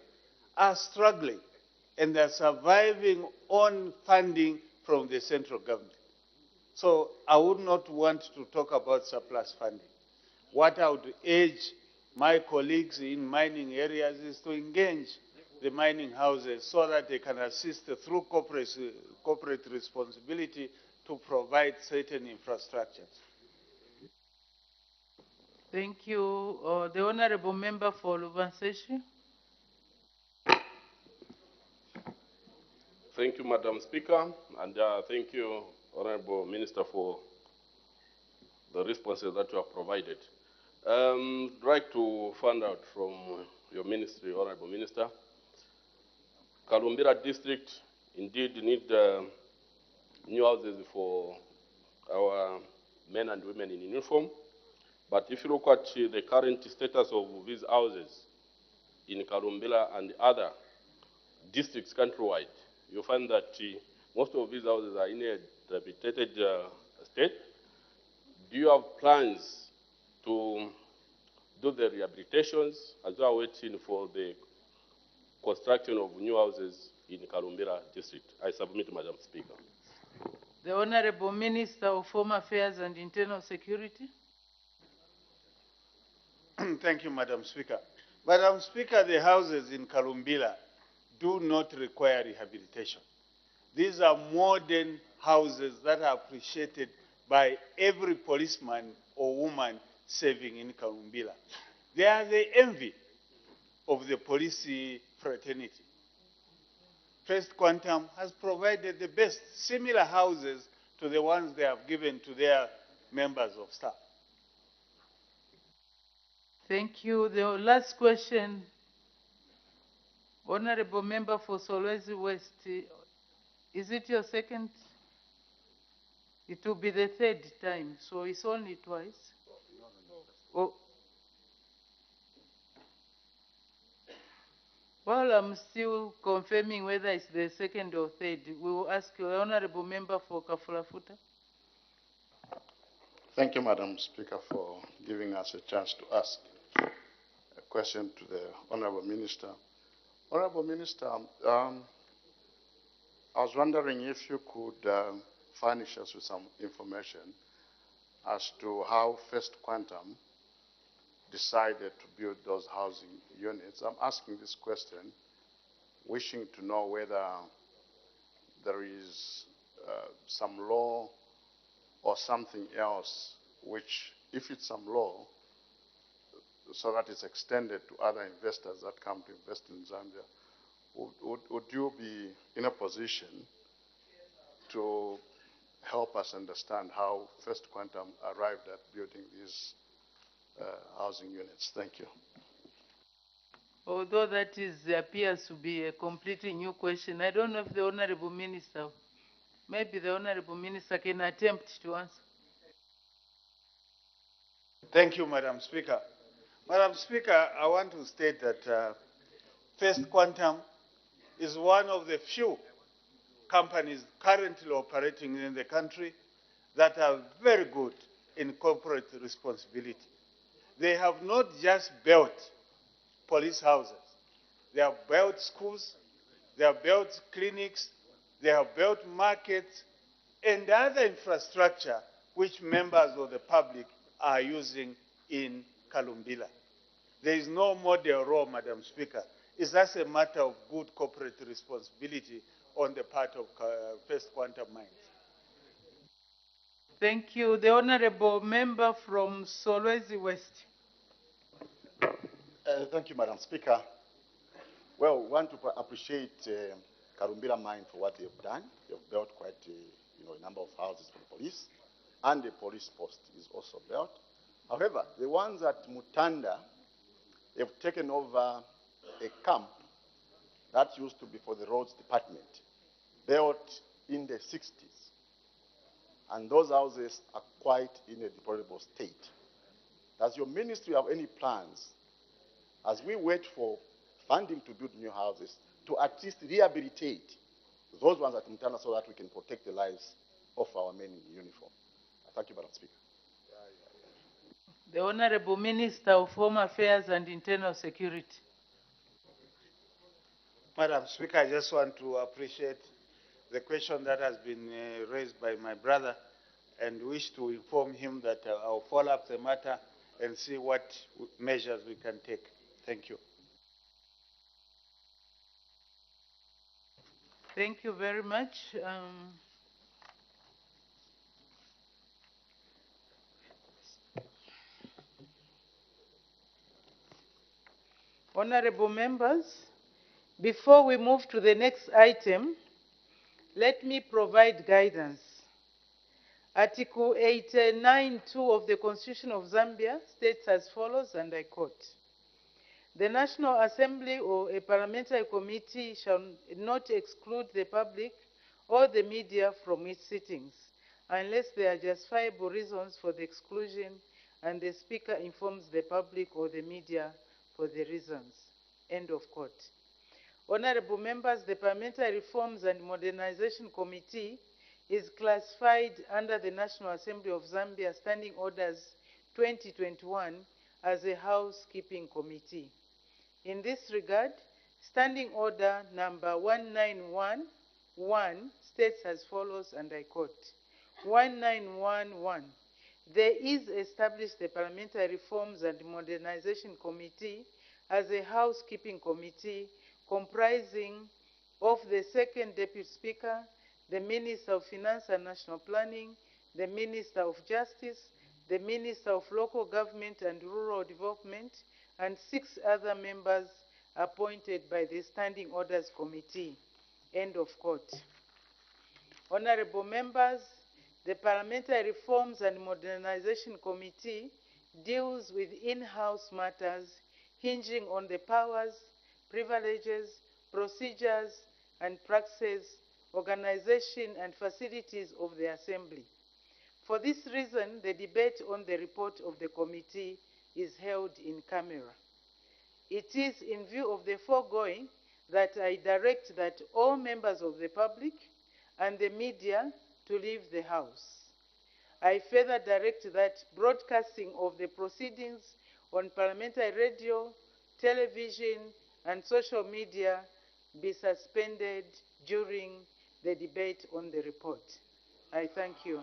Speaker 17: are struggling and they're surviving on funding from the central government. So I would not want to talk about surplus funding. What I would urge my colleagues in mining areas is to engage the mining houses so that they can assist through corporate responsibility to provide certain infrastructures.
Speaker 5: Thank you. The Honorable Member for Lubanseshi.
Speaker 8: Thank you, Madam Speaker, and thank you, Honorable Minister, for the responses that you have provided. I'd like to find out from your ministry, Honorable Minister, Kalumbira district indeed need new houses for our men and women in uniform. But if you look at the current status of these houses in Kalumbira and other districts countrywide, you find that most of these houses are in a dilapidated state. Do you have plans to do the rehabilitations as well waiting for the construction of new houses in Kalumbira district? I submit, Madam Speaker.
Speaker 5: The Honorable Minister of Home Affairs and Internal Security.
Speaker 17: Thank you, Madam Speaker. Madam Speaker, the houses in Kalumbira do not require rehabilitation. These are modern houses that are appreciated by every policeman or woman serving in Kalumbira. They are the envy of the police fraternity. First Quantum has provided the best similar houses to the ones they have given to their members of staff.
Speaker 5: Thank you. The last question, Honorable Member for Solwezi West. Is it your second? It will be the third time, so it's only twice. Oh. While I'm still confirming whether it's the second or third, we will ask the Honorable Member for Kafulafuta.
Speaker 14: Thank you, Madam Speaker, for giving us a chance to ask a question to the Honorable Minister. Honorable Minister, I was wondering if you could furnish us with some information as to how First Quantum decided to build those housing units. I'm asking this question wishing to know whether there is some law or something else which, if it's some law, so that it's extended to other investors that come to invest in Zambia, would you be in a position to help us understand how First Quantum arrived at building these housing units? Thank you.
Speaker 5: Although that appears to be a completely new question, I don't know if the Honorable Minister, maybe the Honorable Minister can attempt to answer.
Speaker 17: Thank you, Madam Speaker. Madam Speaker, I want to state that First Quantum is one of the few companies currently operating in the country that are very good in corporate responsibility. They have not just built police houses. They have built schools, they have built clinics, they have built markets, and other infrastructure which members of the public are using in Kalumbila. There is no model role, Madam Speaker. It's just a matter of good corporate responsibility on the part of First Quantum Mines.
Speaker 5: Thank you. The Honorable Member from Solwezi West.
Speaker 14: Thank you, Madam Speaker. Well, we want to appreciate Karumbila Mine for what they've done. They've built quite a number of houses for the police, and the police post is also built. However, the ones at Mutanda, they've taken over a camp that used to be for the roads department, built in the 60s. And those houses are quite in a deplorable state. Does your ministry have any plans, as we wait for funding to build new houses, to at least rehabilitate those ones at Mutanda so that we can protect the lives of our men in uniform? Thank you, Madam Speaker.
Speaker 5: The Honorable Minister of Home Affairs and Internal Security.
Speaker 17: Madam Speaker, I just want to appreciate the question that has been raised by my brother and wish to inform him that I'll follow up the matter and see what measures we can take. Thank you.
Speaker 5: Thank you very much. Honorable members, before we move to the next item, let me provide guidance. Article 89(2) of the Constitution of Zambia states as follows, and I quote, "The National Assembly or a parliamentary committee shall not exclude the public or the media from its sittings, unless there are justifiable reasons for the exclusion and the Speaker informs the public or the media for the reasons." End of quote. Honorable members, the Parliamentary Reforms and Modernization Committee is classified under the National Assembly of Zambia Standing Orders 2021 as a housekeeping committee. In this regard, Standing Order number 1911 states as follows, and I quote, 1911, there is established a Parliamentary Reforms and Modernization Committee as a housekeeping committee comprising of the Second Deputy Speaker, the Minister of Finance and National Planning, the Minister of Justice, the Minister of Local Government and Rural Development, and 6 other members appointed by the Standing Orders Committee. End of quote. Honorable members, the Parliamentary Reforms and Modernization Committee deals with in-house matters hinging on the powers, privileges, procedures, and practices, organization, and facilities of the Assembly. For this reason, the debate on the report of the committee is held in camera. It is in view of the foregoing that I direct that all members of the public and the media to leave the House. I further direct that broadcasting of the proceedings on parliamentary radio, television, and social media be suspended during the debate on the report. I thank you.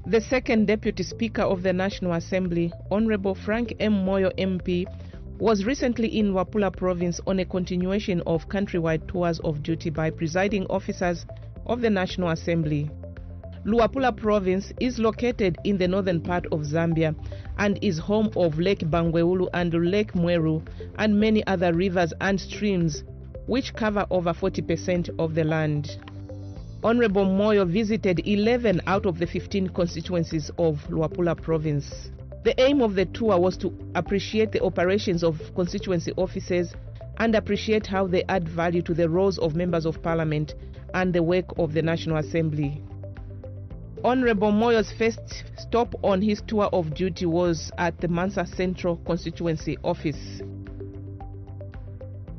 Speaker 18: The second Deputy Speaker of the National Assembly, Honorable Frank M. Moyo MP, was recently in Luapula Province on a continuation of countrywide tours of duty by presiding officers of the National Assembly. Luapula Province is located in the northern part of Zambia and is home of Lake Bangweulu and Lake Mweru and many other rivers and streams which cover over 40% of the land. Honorable Moyo visited 11 out of the 15 constituencies of Luapula Province. The aim of the tour was to appreciate the operations of constituency offices and appreciate how they add value to the roles of members of parliament and the work of the National Assembly. Honorable Moyo's first stop on his tour of duty was at the Mansa Central Constituency Office.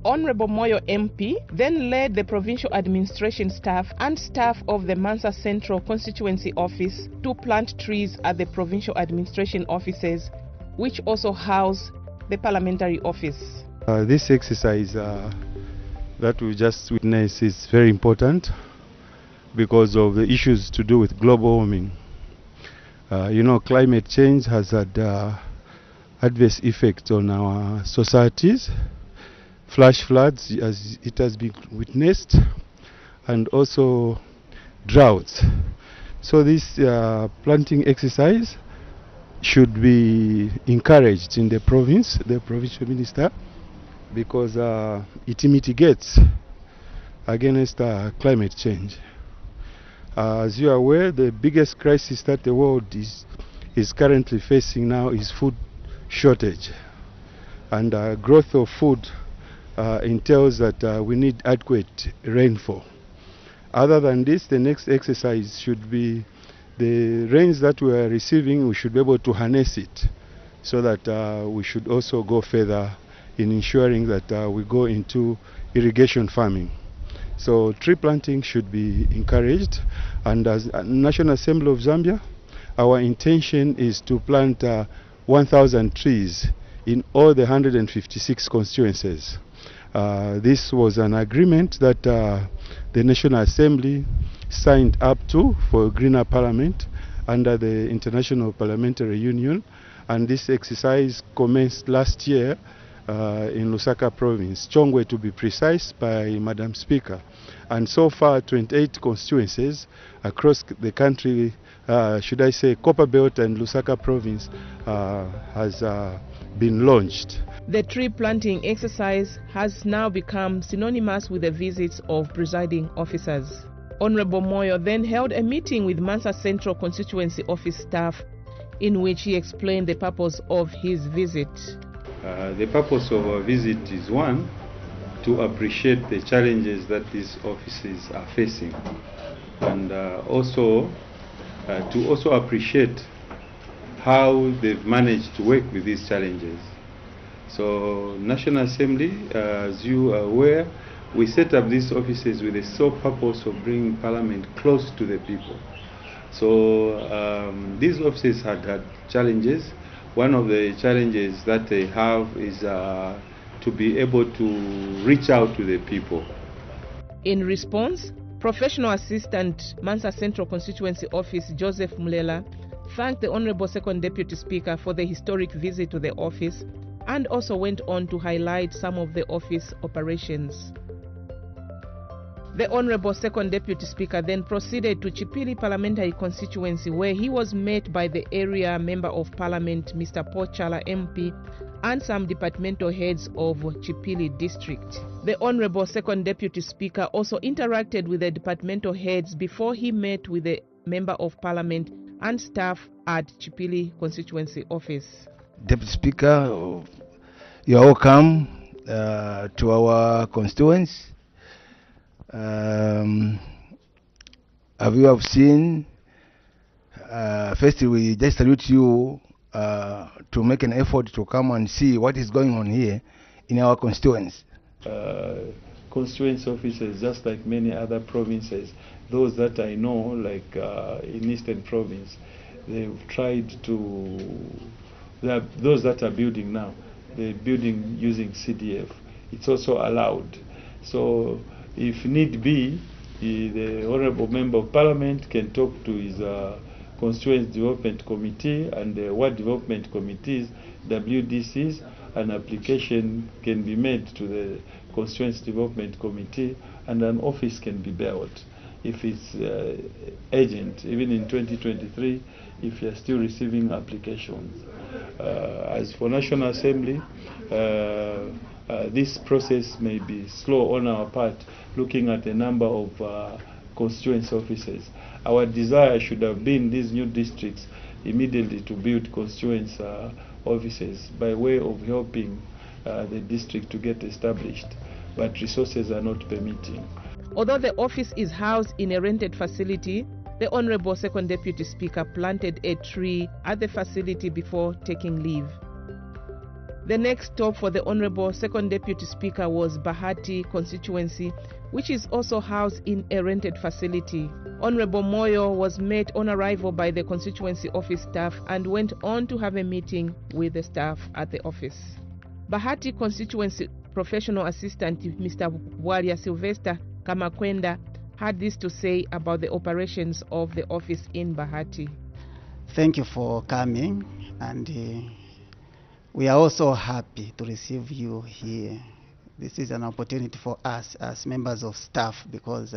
Speaker 18: Honorable Moyo MP then led the provincial administration staff and staff of the Mansa Central Constituency Office to plant trees at the provincial administration offices, which also house the parliamentary office.
Speaker 19: This exercise that we just witnessed is very important because of the issues to do with global warming. Climate change has had adverse effects on our societies. Flash floods, as it has been witnessed, and also droughts. So this planting exercise should be encouraged in the province, the provincial minister, because it mitigates against climate change. As you are aware, the biggest crisis that the world is currently facing now is food shortage, and growth of food entails that we need adequate rainfall. Other than this, the next exercise should be the rains that we are receiving, we should be able to harness it so that we should also go further in ensuring that we go into irrigation farming. So tree planting should be encouraged, and as National Assembly of Zambia, our intention is to plant 1,000 trees in all the 156 constituencies. This was an agreement that the National Assembly signed up to for a greener parliament under the International Parliamentary Union, and this exercise commenced last year in Lusaka Province, Chongwe to be precise, by Madam Speaker. And so far 28 constituencies across the country, should I say Copperbelt and Lusaka Province, has been launched.
Speaker 18: The tree planting exercise has now become synonymous with the visits of presiding officers. Honorable Moyo then held a meeting with Mansa Central Constituency Office staff in which he explained the purpose of his visit.
Speaker 19: The purpose of our visit is, one, to appreciate the challenges that these offices are facing, and also to appreciate how they've managed to work with these challenges. So National Assembly, as you are aware, we set up these offices with the sole purpose of bringing Parliament close to the people. So these offices had challenges. One of the challenges that they have is to be able to reach out to the people.
Speaker 18: In response, Professional Assistant Mansa Central Constituency Office Joseph Mulela thanked the Honorable Second Deputy Speaker for the historic visit to the office and also went on to highlight some of the office operations. The Honorable Second Deputy Speaker then proceeded to Chipili Parliamentary Constituency, where he was met by the area Member of Parliament, Mr. Pochala MP, and some departmental heads of Chipili District. The Honorable Second Deputy Speaker also interacted with the departmental heads before he met with the Member of Parliament and staff at Chipili Constituency Office.
Speaker 20: Deputy Speaker, you are welcome to our constituents. As you have seen, first we just salute you to make an effort to come and see what is going on here in our constituents.
Speaker 19: Constituency offices, just like many other provinces, those that I know, like in Eastern Province, they've tried to, those that are building now, they're building using CDF. It's also allowed. So if need be, the Honourable Member of Parliament can talk to his
Speaker 21: Constituency Development Committee and the Ward Development Committees, WDCs, an application can be made to the Constituency Development Committee and an office can be built. If it's urgent, even in 2023, if you're still receiving applications. As for National Assembly, this process may be slow on our part, looking at the number of constituency offices. Our desire should have been these new districts immediately to build constituency offices by way of helping the district to get established, but resources are not permitting.
Speaker 18: Although the office is housed in a rented facility, the Honorable Second Deputy Speaker planted a tree at the facility before taking leave. The next stop for the Honorable Second Deputy Speaker was Bahati constituency, which is also housed in a rented facility. Honorable Moyo was met on arrival by the constituency office staff and went on to have a meeting with the staff at the office. Bahati constituency professional assistant Mr. Bwalia Sylvester Kamakwenda had this to say about the operations of the office in Bahati.
Speaker 22: Thank you for coming, and we are also happy to receive you here. This is an opportunity for us as members of staff, because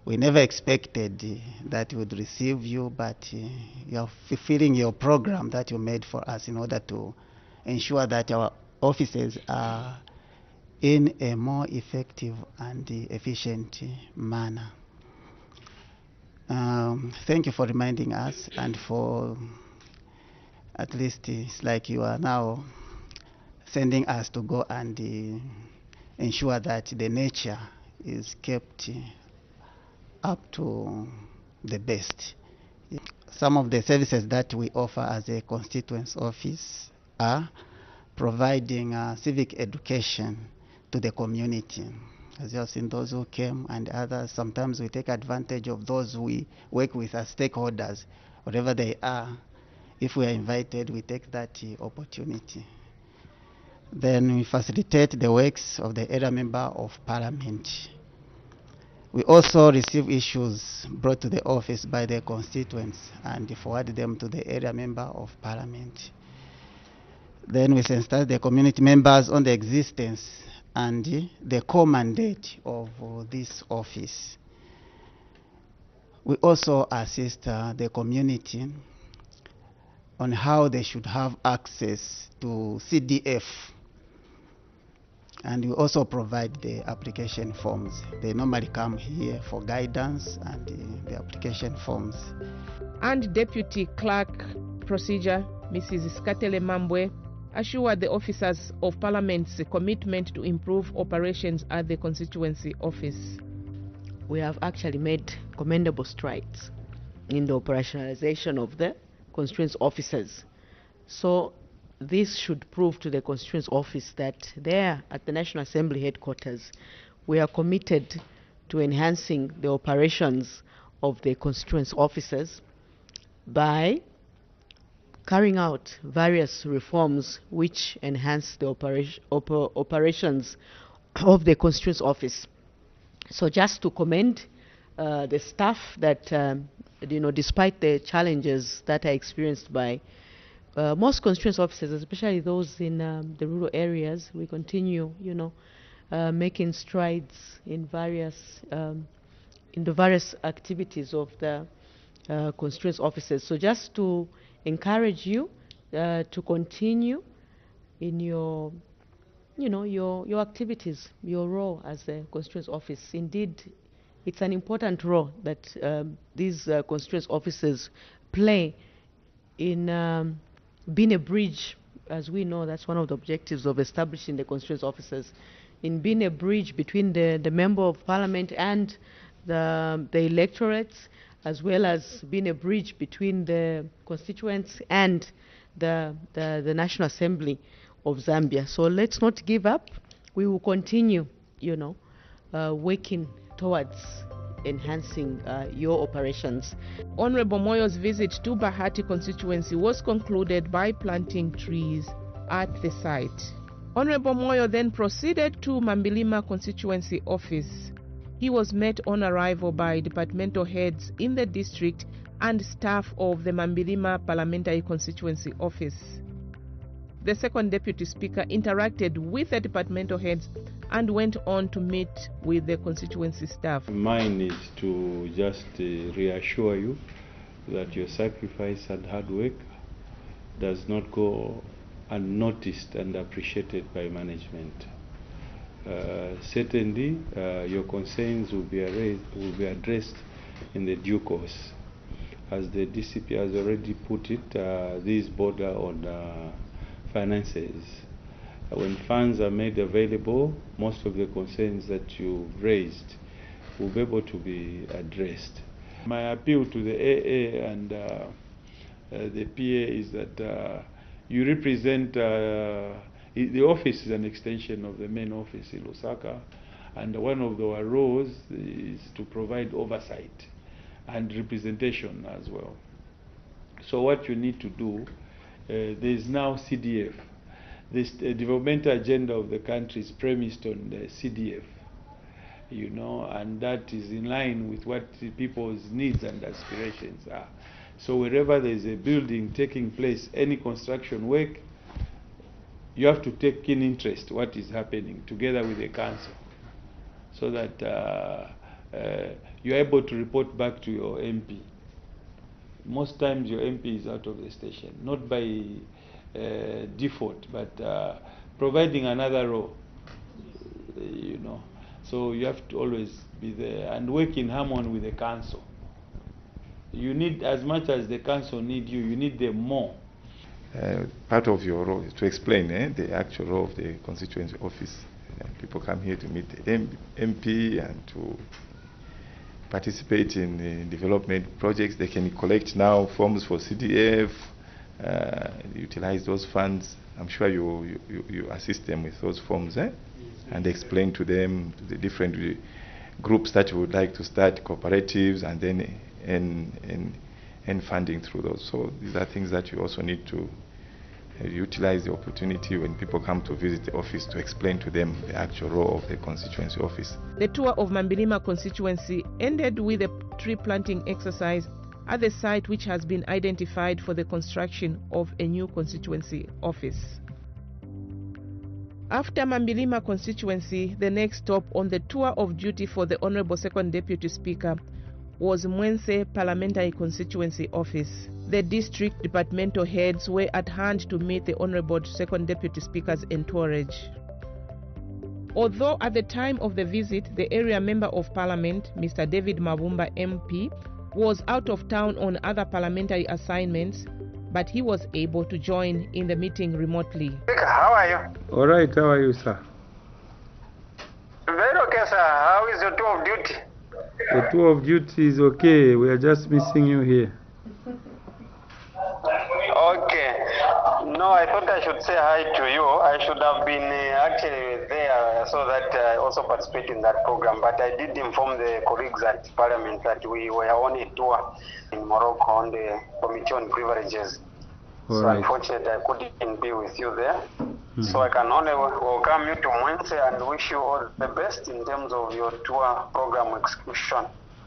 Speaker 22: we never expected that we would receive you, but you are fulfilling your program that you made for us in order to ensure that our offices are in a more effective and efficient manner. Thank you for reminding us, and for at least it's like you are now sending us to go and ensure that the nature is kept up to the best. Some of the services that we offer as a constituency office are providing civic education to the community. As you have seen, those who came and others, sometimes we take advantage of those we work with as stakeholders, wherever they are. If we are invited, we take that opportunity. Then we facilitate the works of the area member of parliament. We also receive issues brought to the office by the constituents and forward them to the area member of parliament. Then we sensitize the community members on the existence and the core mandate of this office. We also assist the community on how they should have access to CDF. And we also provide the application forms. They normally come here for guidance and the application forms.
Speaker 18: And Deputy Clerk Procedure, Mrs. Skatele Mambwe, assured the officers of Parliament's commitment to improve operations at the constituency office.
Speaker 23: We have actually made commendable strides in the operationalization of the constituency offices. So this should prove to the constituency office that there at the National Assembly headquarters, we are committed to enhancing the operations of the constituency offices by carrying out various reforms which enhance the operations of the constituency office. So just to commend the staff that, despite the challenges that are experienced by most constituency officers, especially those in the rural areas, we continue, making strides in the various activities of the constituency offices. So just to encourage you to continue in your activities, your role as a constituency office. Indeed, it's an important role that these constituency offices play in being a bridge. As we know, that's one of the objectives of establishing the constituency offices, in being a bridge between the member of parliament and the electorates, as well as being a bridge between the constituents and the National Assembly of Zambia. So let's not give up. We will continue, working towards enhancing your operations.
Speaker 18: Honorable Moyo's visit to Bahati constituency was concluded by planting trees at the site. Honorable Moyo then proceeded to Mambilima constituency office. He was met on arrival by departmental heads in the district and staff of the Mambilima Parliamentary Constituency Office. The second Deputy Speaker interacted with the departmental heads and went on to meet with the constituency staff.
Speaker 21: Mine is to just reassure you that your sacrifice and hard work does not go unnoticed and appreciated by management. Certainly, your concerns will be addressed in the due course. As the DCP has already put it, these border on finances. When funds are made available, most of the concerns that you've raised will be able to be addressed. My appeal to the AA and the PA is that you represent, the office is an extension of the main office in Lusaka, and one of our roles is to provide oversight and representation as well. So what you need to do, there is now CDF. This developmental agenda of the country is premised on the CDF, you know, and that is in line with what the people's needs and aspirations are. So wherever there is a building taking place, any construction work, you have to take keen interest what is happening together with the council, so that you're able to report back to your MP. Most times your MP is out of the station, not by default, but providing another role, you know. So you have to always be there and work in harmony with the council. You need, as much as the council need you, you need them more.
Speaker 1: Part of your role is to explain the actual role of the constituency office. People come here to meet the MP and to participate in development projects. They can collect now forms for CDF, utilize those funds. I'm sure you assist them with those forms, and explain to them the different groups that you would like to start, cooperatives, and then and funding through those. So these are things that you also need to utilize the opportunity when people come to visit the office to explain to them the actual role of the constituency office.
Speaker 18: The tour of Mambilima constituency ended with a tree planting exercise at the site which has been identified for the construction of a new constituency office. After Mambilima constituency, the next stop on the tour of duty for the Honorable Second Deputy Speaker was Mwense Parliamentary Constituency Office. The district departmental heads were at hand to meet the Honorable Second Deputy Speaker's entourage. Although at the time of the visit, the area Member of Parliament, Mr. David Mavumba MP, was out of town on other parliamentary assignments, but he was able to join in the meeting remotely.
Speaker 2: How are you?
Speaker 21: All right, how are you, sir?
Speaker 2: Very okay, sir. How is your tour of duty?
Speaker 21: The tour of duty is okay. We are just missing you here.
Speaker 2: Okay. No, I thought I should say hi to you. I should have been actually there so that I also participate in that program. But I did inform the colleagues at Parliament that we were on a tour in Morocco on the Committee on Privileges.
Speaker 21: All
Speaker 2: so
Speaker 21: right.
Speaker 2: unfortunately, I couldn't be with you there. So I can only welcome you to Mwense and wish you all the best in terms of your tour program execution.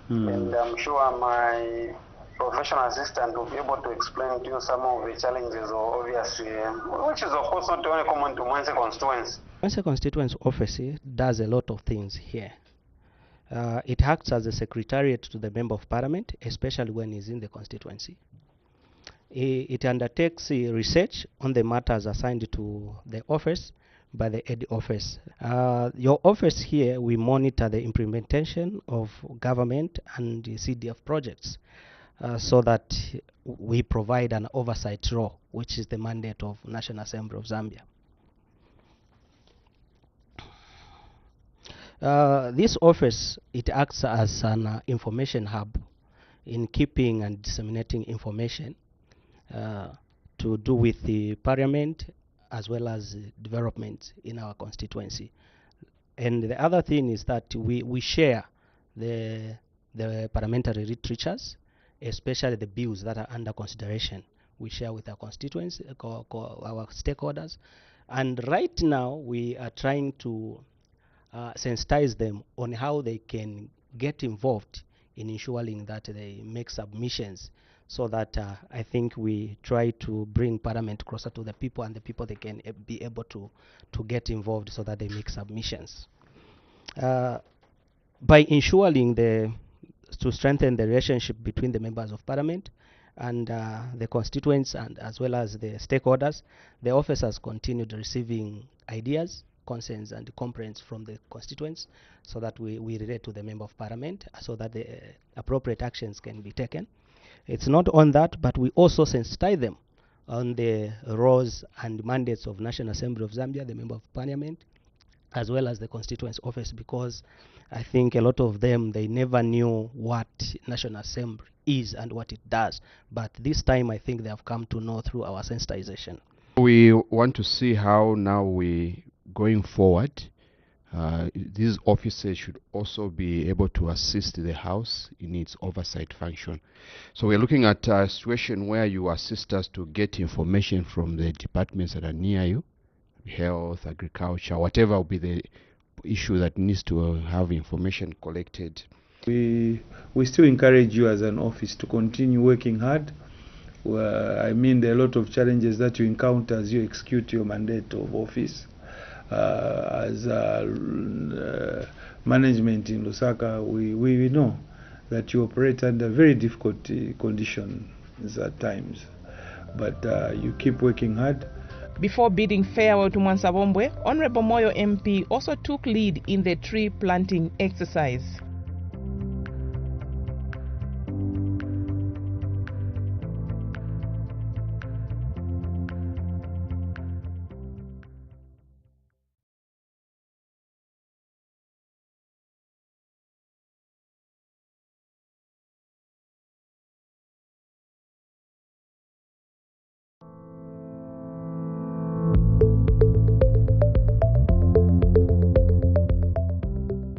Speaker 2: And I'm sure my professional assistant will be able to explain to you some of the challenges, or obviously, which is of course not only common to Mwense constituency.
Speaker 4: Mwense constituency office does a lot of things here. It acts as a secretariat to the Member of Parliament, especially when he's in the constituency. It undertakes research on the matters assigned to the office by the head office. Your office here, we monitor the implementation of government and the CDF projects so that we provide an oversight role, which is the mandate of National Assembly of Zambia. This office, it acts as an information hub in keeping and disseminating information to do with the parliament as well as development in our constituency. And the other thing is that we share the parliamentary literatures, especially the bills that are under consideration. We share with our constituents, our stakeholders. And right now we are trying to sensitize them on how they can get involved in ensuring that they make submissions, so that I think we try to bring Parliament closer to the people, and the people they can be able to get involved so that they make submissions. By ensuring to strengthen the relationship between the members of Parliament and the constituents, and as well as the stakeholders, the office has continued receiving ideas, concerns and complaints from the constituents, so that we relate to the Member of Parliament so that the appropriate actions can be taken. It's not on that, but we also sensitize them on the roles and mandates of National Assembly of Zambia, the Member of Parliament, as well as the constituents office, because I think a lot of them, they never knew what National Assembly is and what it does. But this time, I think they have come to know through our sensitization.
Speaker 6: We want to see how now we, going forward, these officers should also be able to assist the House in its oversight function. So we're looking at a situation where you assist us to get information from the departments that are near you, health, agriculture, whatever will be the issue that needs to have information collected.
Speaker 21: We still encourage you as an office to continue working hard. I mean, there are a lot of challenges that you encounter as you execute your mandate of office. As management in Lusaka, we know that you operate under very difficult conditions at times, but you keep working hard.
Speaker 18: Before bidding farewell to Mwansabombwe, Honorable Moyo MP also took lead in the tree planting exercise.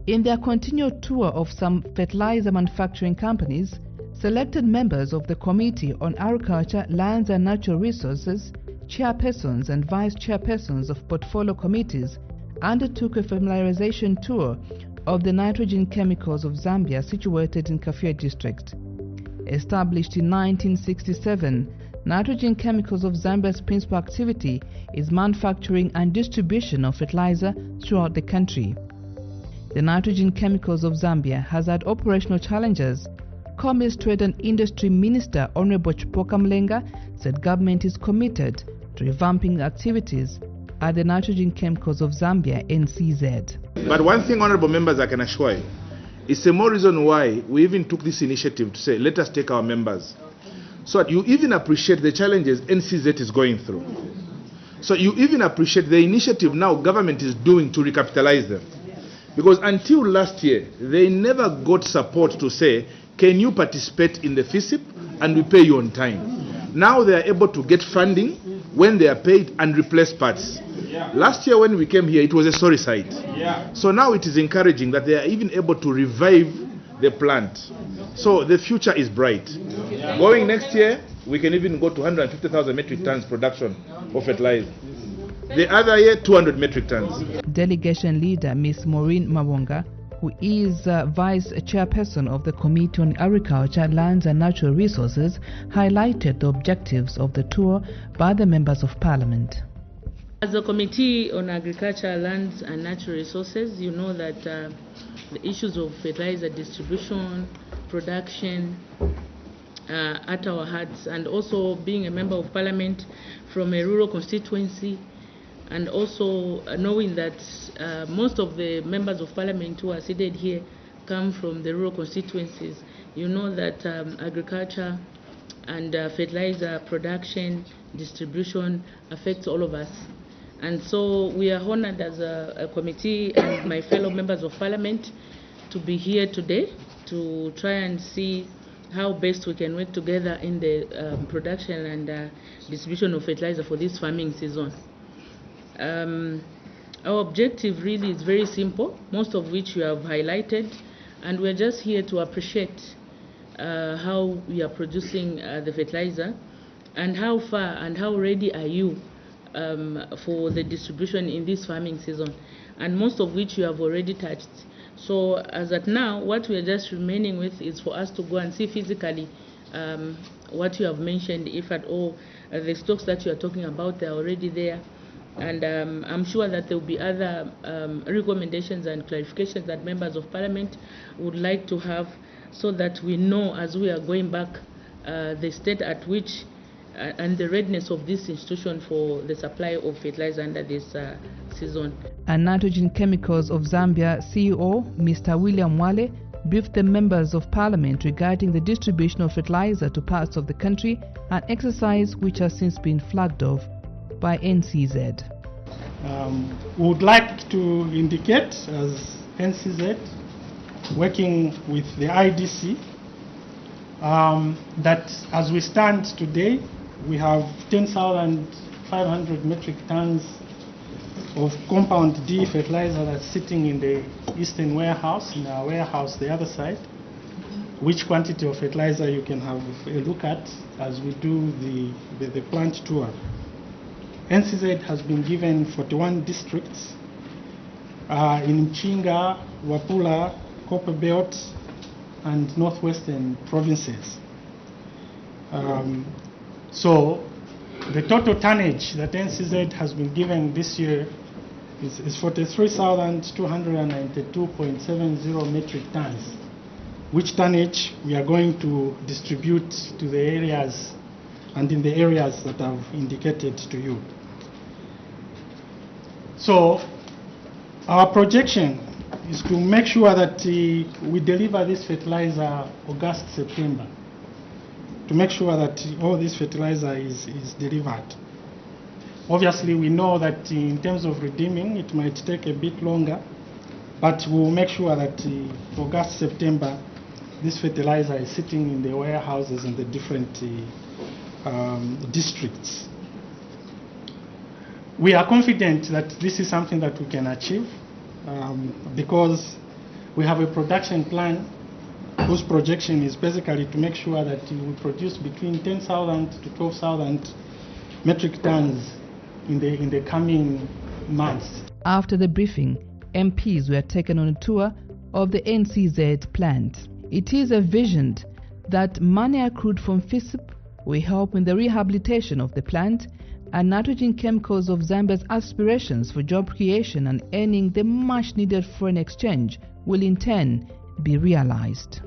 Speaker 18: In their continued tour of some fertilizer manufacturing companies, selected members of the Committee on Agriculture, Lands and Natural Resources, chairpersons and vice chairpersons of portfolio committees undertook a familiarization tour of the nitrogen chemicals of Zambia situated in Kafue district. Established in 1967, Nitrogen Chemicals of Zambia's principal activity is manufacturing and distribution of fertilizer throughout the country. The Nitrogen Chemicals of Zambia has had operational challenges. Commerce, Trade and Industry Minister Honorable Chipoka Mlenga said government is committed to revamping activities at the Nitrogen Chemicals of Zambia, NCZ.
Speaker 7: But one thing, honorable members, I can assure you, it's the more reason why we even took this initiative to say, let us take our members. So that you even appreciate the challenges NCZ is going through. So you even appreciate the initiative now government is doing to recapitalize them. Because until last year, they never got support to say, can you participate in the FISIP and we pay you on time. Now they are able to get funding when they are paid and replace parts. Last year when we came here, it was a sorry sight. So now it is encouraging that they are even able to revive the plant. So the future is bright. Going next year, we can even go to 150,000 metric tons production of fertilizer. The other year, 200 metric tons.
Speaker 18: Delegation leader Ms. Maureen Mawonga, who is vice chairperson of the Committee on Agriculture, Lands and Natural Resources, highlighted the objectives of the tour by the members of Parliament.
Speaker 9: As a Committee on Agriculture, Lands and Natural Resources, you know that the issues of fertilizer distribution, production, at our hearts, and also being a member of Parliament from a rural constituency, and also knowing that most of the members of Parliament who are seated here come from the rural constituencies, you know that agriculture and fertilizer production, distribution affects all of us. And so we are honored as a committee and my fellow members of Parliament to be here today to try and see how best we can work together in the production and distribution of fertilizer for this farming season. Our objective really is very simple, most of which you have highlighted, and we're just here to appreciate how we are producing the fertilizer and how far and how ready are you for the distribution in this farming season, and most of which you have already touched. So as at now, what we are just remaining with is for us to go and see physically what you have mentioned, if at all the stocks that you are talking about, they are already there. And I'm sure that there will be other recommendations and clarifications that members of parliament would like to have, so that we know as we are going back the state at which and the readiness of this institution for the supply of fertilizer under this season.
Speaker 18: And Nitrogen Chemicals of Zambia CEO Mr. William Wale briefed the members of parliament regarding the distribution of fertilizer to parts of the country, an exercise which has since been flagged off by NCZ.
Speaker 10: We would like to indicate as NCZ, working with the IDC, that as we stand today, we have 10,500 metric tons of compound D fertilizer that's sitting in the eastern warehouse, in our warehouse the other side, which quantity of fertilizer you can have a look at as we do the plant tour. NCZ has been given 41 districts in Mchinga, Wapula, Copperbelt, and northwestern provinces. So the total tonnage that NCZ has been given this year is 43,292.70 metric tons, which tonnage we are going to distribute to the areas and in the areas that I've indicated to you. So our projection is to make sure that we deliver this fertilizer August, September, to make sure that all this fertilizer is delivered. Obviously, we know that in terms of redeeming, it might take a bit longer, but we'll make sure that August, September, this fertilizer is sitting in the warehouses in the different districts. We are confident that this is something that we can achieve because we have a production plan whose projection is basically to make sure that we produce between 10,000 to 12,000 metric tons in the coming months.
Speaker 18: After the briefing, MPs were taken on a tour of the NCZ plant. It is envisioned that money accrued from FISP will help in the rehabilitation of the plant, and Nitrogen Chemicals of Zambia's aspirations for job creation and earning the much needed foreign exchange will in turn be realized.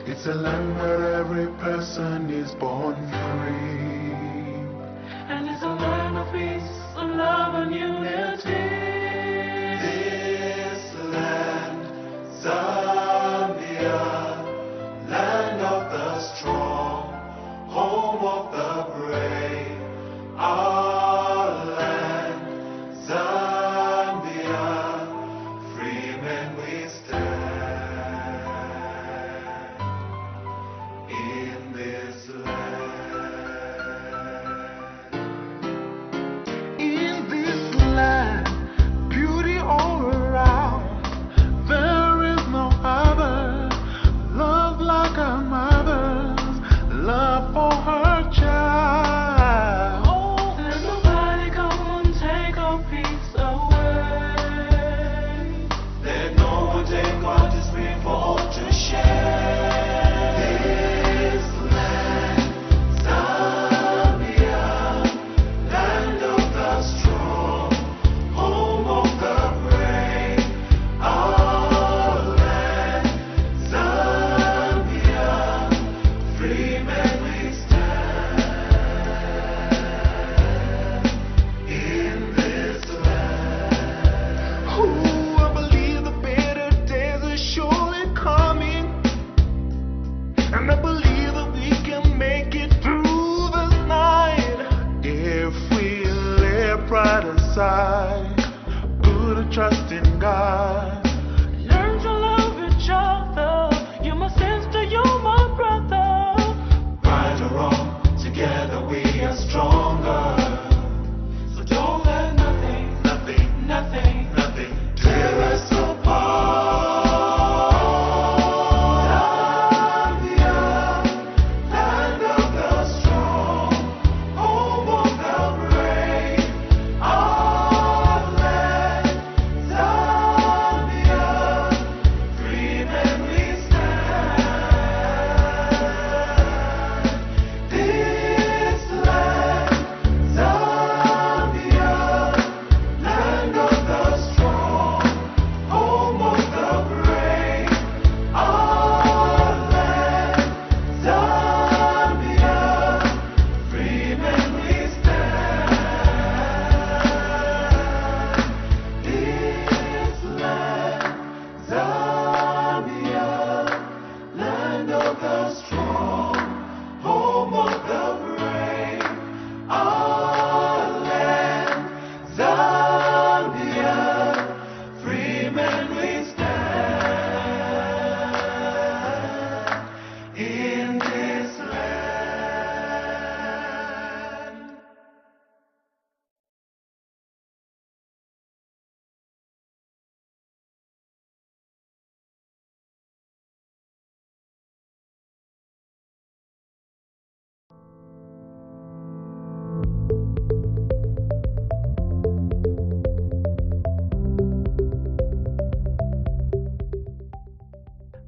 Speaker 11: It's a land where every person is born free. And it's a land of peace, of love and unity. This land, Zambia, land of the strong, home of the brave. Our land, Zambia, free men we stand. In this land.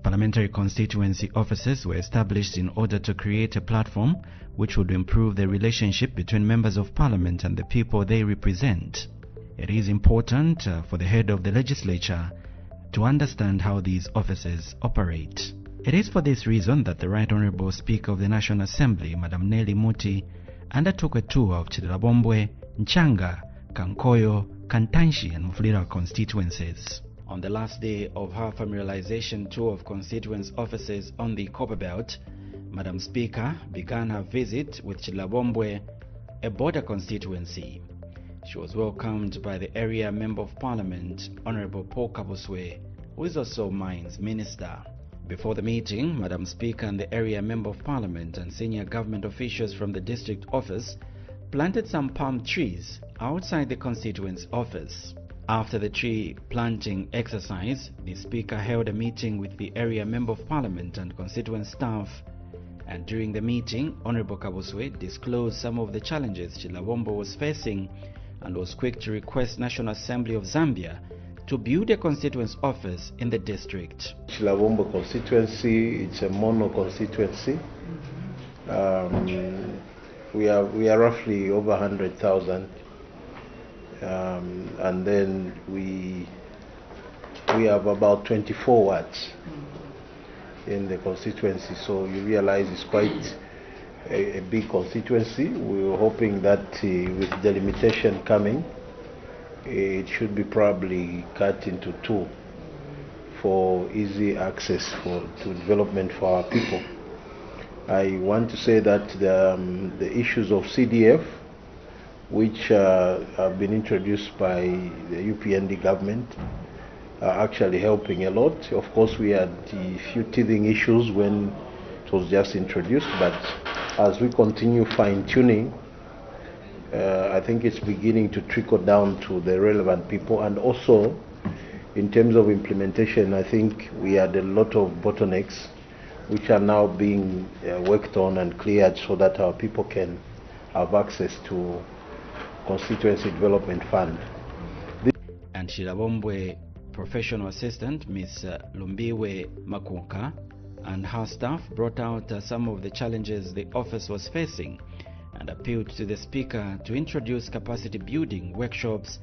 Speaker 13: parliamentary constituency offices were established in order to create a platform which would improve the relationship between members of parliament and the people they represent. It is important for the head of the legislature to understand how these offices operate. It is for this reason that the Right Honourable Speaker of the National Assembly, Madam Nelly Muti, undertook a tour of Chililabombwe, Nchanga, Kankoyo, Kantanshi and Mufulira constituencies. On the last day of her familiarization tour of constituency offices on the Copperbelt, Madam Speaker began her visit with Chililabombwe, a border constituency. She was welcomed by the area Member of Parliament, Honourable Paul Kabuswe, who is also Mines Minister. Before the meeting, Madam Speaker and the area Member of Parliament and senior government officials from the district office planted some palm trees outside the constituency office. After the tree planting exercise, the Speaker held a meeting with the area Member of Parliament and constituency staff, and during the meeting, Honourable Kabuswe disclosed some of the challenges Chililabombwe was facing and was quick to request National Assembly of Zambia to build a constituency office in the district.
Speaker 15: Chililabombwe constituency, it's a mono constituency. We are roughly over 100,000. And then we have about 24 wards in the constituency, so you realize it's quite a big constituency. We were hoping that with delimitation coming, it should be probably cut into two for easy access to development for our people. I want to say that the issues of CDF, which have been introduced by the UPND government, are actually helping a lot. Of course, we had a few teething issues when it was just introduced, but as we continue fine-tuning, I think it's beginning to trickle down to the relevant people. And also, in terms of implementation, I think we had a lot of bottlenecks which are now being worked on and cleared so that our people can have access to Constituency Development Fund.
Speaker 13: And Chililabombwe Professional Assistant Ms. Lumbiwe Makunka and her staff brought out some of the challenges the office was facing and appealed to the Speaker to introduce capacity building workshops